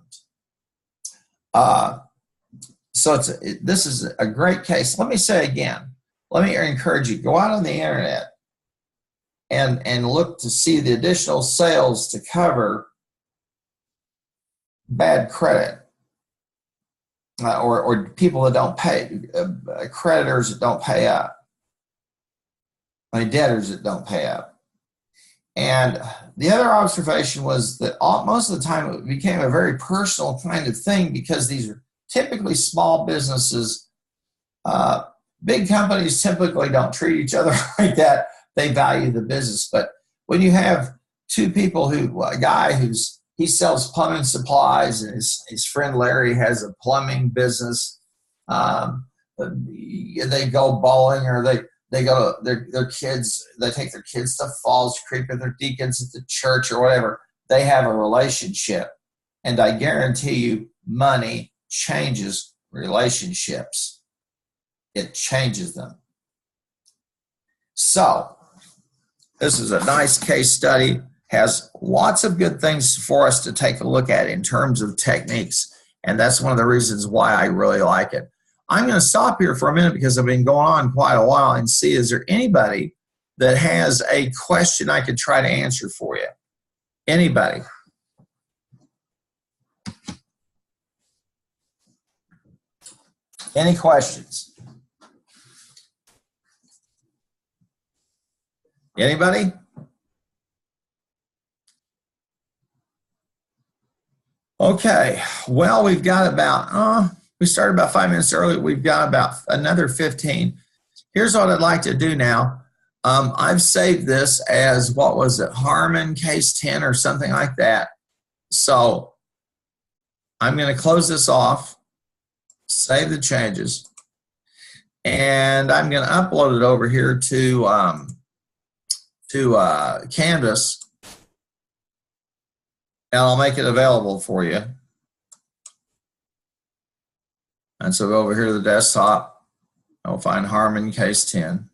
So this is a great case. Let me say again, let me encourage you, go out on the internet and look to see the additional sales to cover bad credit or people that don't pay, creditors that don't pay up, debtors that don't pay up. And the other observation was that most of the time it became a very personal kind of thing because these are typically small businesses. Big companies typically don't treat each other like that. They value the business. But when you have two people a guy he sells plumbing supplies and his friend Larry has a plumbing business, they go bowling or they go to their kids, they take their kids to Falls Creek or their deacons at the church or whatever. They have a relationship. And I guarantee you, money changes relationships. It changes them. So this is a nice case study, has lots of good things for us to take a look at in terms of techniques. And that's one of the reasons why I really like it. I'm going to stop here for a minute because I've been going on quite a while and see, is there anybody that has a question I could try to answer for you? Anybody? Any questions? Anybody? Okay, well, we've got about, we started about 5 minutes early. We've got about another 15. Here's what I'd like to do now. I've saved this as, what was it, Harmon case 10 or something like that. So I'm going to close this off, save the changes, and I'm going to upload it over here to Canvas, and I'll make it available for you. And so go over here to the desktop. I'll find Harmon case 10.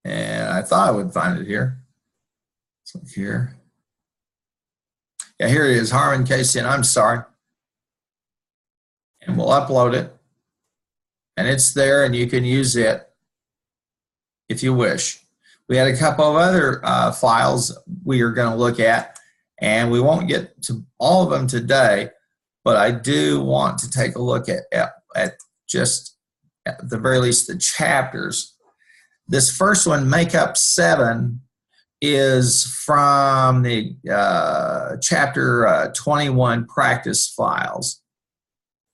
And I thought I would find it here. Let's look here. Yeah, here it is, Harmon case 10. I'm sorry. And we'll upload it. And it's there, and you can use it if you wish. We had a couple of other files we are going to look at, and we won't get to all of them today, but I do want to take a look at just, at the very least, the chapters. This first one, Makeup 7, is from the chapter 21 practice files.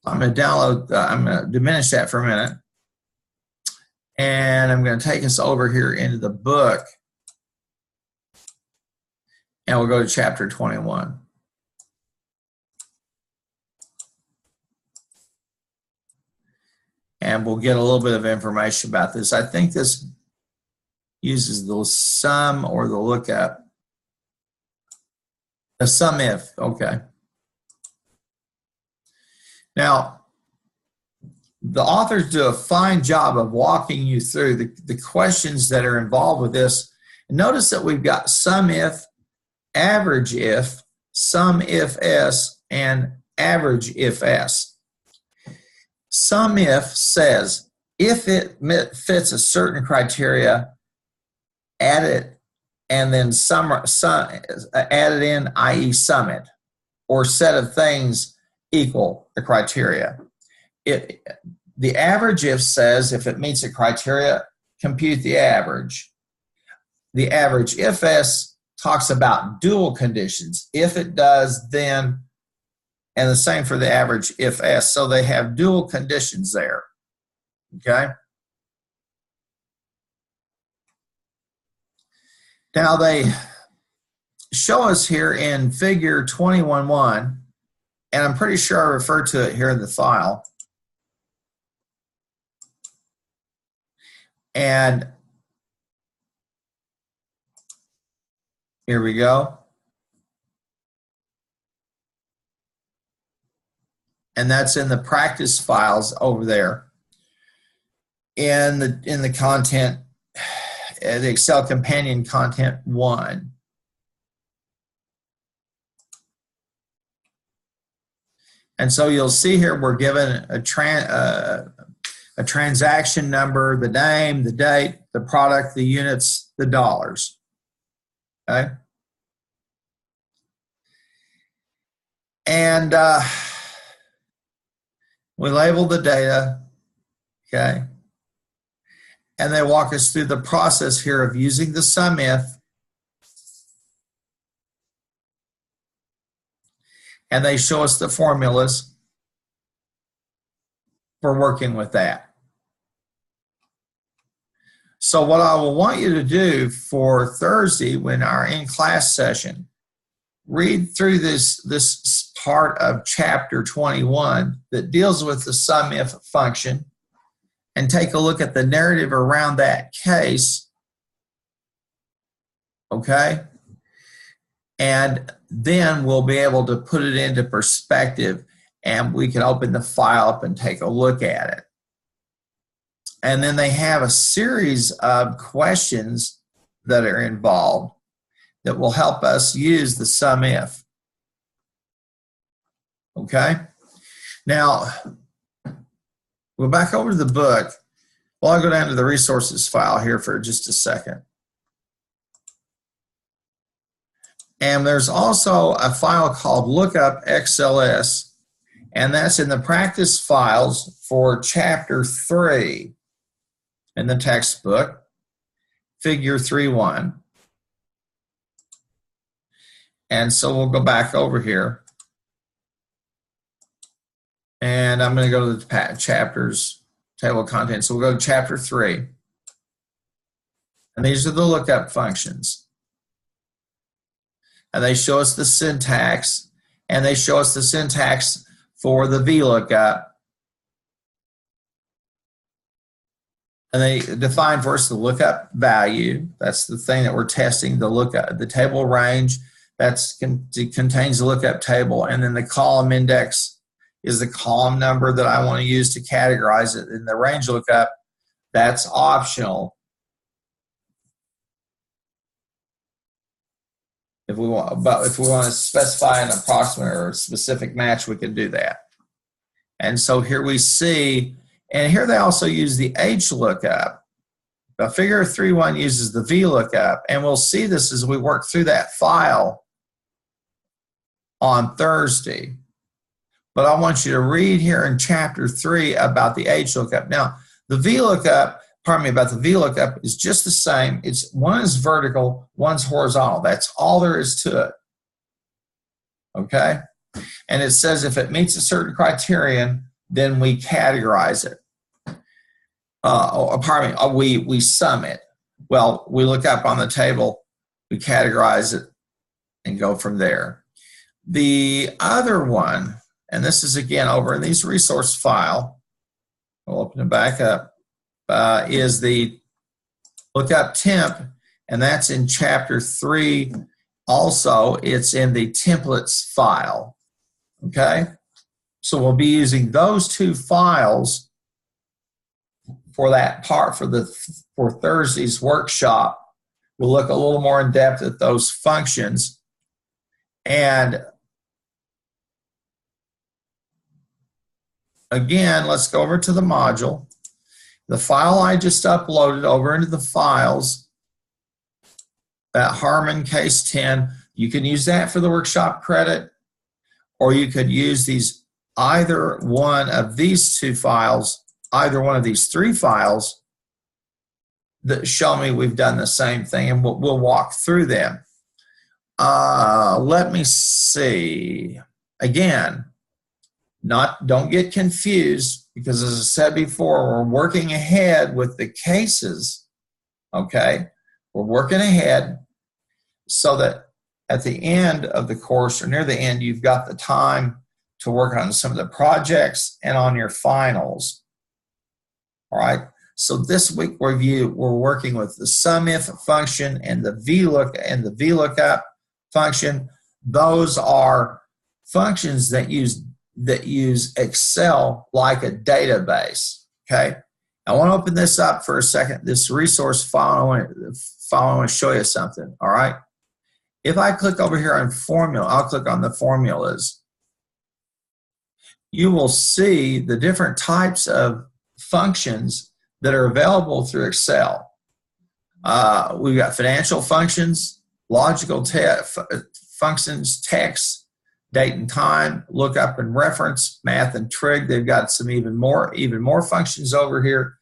I'm going to download, I'm going to diminish that for a minute. And I'm going to take us over here into the book. And we'll go to chapter 21. And we'll get a little bit of information about this. I think this uses the sum or the lookup. The sum if, okay. Now, the authors do a fine job of walking you through the questions that are involved with this. And notice that we've got sum if, average if, sum if s, and average if s. Sum if says, if it fits a certain criteria, add it, and then add it in, i.e. sum it, or set of things equal the criteria. The average if says if it meets the criteria, compute the average. The average if s talks about dual conditions. If it does, then, and the same for the average if s. So they have dual conditions there. Okay? Now they show us here in figure 21.1, and I'm pretty sure I referred to it here in the file. And here we go. And that's in the practice files over there. In the content, the Excel Companion Content 1. And so you'll see here we're given a transaction number, the name, the date, the product, the units, the dollars. Okay? And we label the data, okay? And they walk us through the process here of using the sum if, and they show us the formulas for working with that. So what I will want you to do for Thursday when our in-class session, read through this part of chapter 21 that deals with the sum if function and take a look at the narrative around that case, okay? And then we'll be able to put it into perspective and we can open the file up and take a look at it. And then they have a series of questions that are involved that will help us use the sum if. Okay? Now, we'll back over to the book. Well, I'll go down to the resources file here for just a second. And there's also a file called Lookup XLS, and that's in the practice files for chapter 3 in the textbook, figure 3.1. And so we'll go back over here. And I'm going to go to the chapters, table of contents. So we'll go to chapter 3. And these are the lookup functions. And they show us the syntax, and they show us the syntax for the VLOOKUP. And they define for us the lookup value. That's the thing that we're testing, the lookup, the table range. it contains the lookup table, and then the column index is the column number that I want to use to categorize it. In the range lookup, that's optional. If we want to specify an approximate or a specific match, we can do that. And so here we see, and here they also use the H lookup. The figure 3.1 uses the V lookup, and we'll see this as we work through that file on Thursday. But I want you to read here in chapter 3 about the H lookup. Now, the V lookup, about the V lookup is just the same. One is vertical, one's horizontal. That's all there is to it. Okay? And it says if it meets a certain criterion, then we categorize it. We sum it. Well, we look up on the table, we categorize it, and go from there. The other one, and this is again over in these resource file, we'll open it back up, is the lookup temp, and that's in chapter 3. Also, it's in the templates file. Okay? So we'll be using those two files for that part for Thursday's workshop. We'll look a little more in depth at those functions. And again, let's go over to the module. The file I just uploaded over into the files, that Harmon case 10, you can use that for the workshop credit, or you could use either one of these two files, either one of these 3 files that show me we've done the same thing, and we'll walk through them. Let me see. Again, don't get confused, because as I said before, we're working ahead with the cases, okay? We're working ahead so that at the end of the course, or near the end, you've got the time to work on some of the projects and on your finals. All right, so this week we're working with the SUMIF function and the VLOOKUP function. Those are functions that use Excel like a database. Okay, I want to open this up for a second. This resource file, I want to show you something. All right, if I click over here on formula, I'll click on the formulas. You will see the different types of functions that are available through Excel. We've got financial functions, logical functions, text, date and time, lookup and reference, math and trig. They've got some even more functions over here.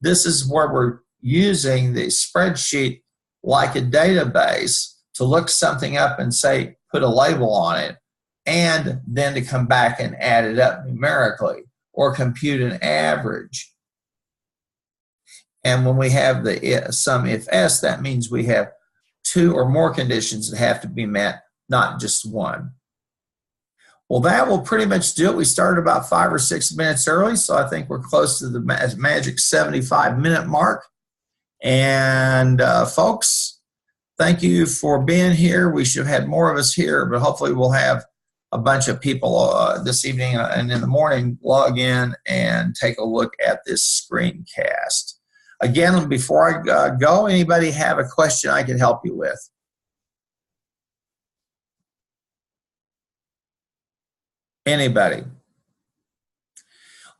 This is where we're using the spreadsheet like a database to look something up and say, put a label on it, and then to come back and add it up numerically or compute an average. And when we have the SUMIF, that means we have 2 or more conditions that have to be met, not just one. Well, that will pretty much do it. We started about 5 or 6 minutes early, so I think we're close to the magic 75-minute mark. And folks, thank you for being here. We should have had more of us here, but hopefully we'll have a bunch of people this evening and in the morning log in and take a look at this screencast. Again, before I go, anybody have a question I can help you with? Anybody?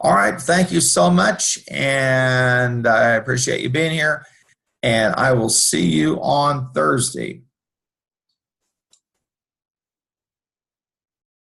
All right, thank you so much, and I appreciate you being here, and I will see you on Thursday.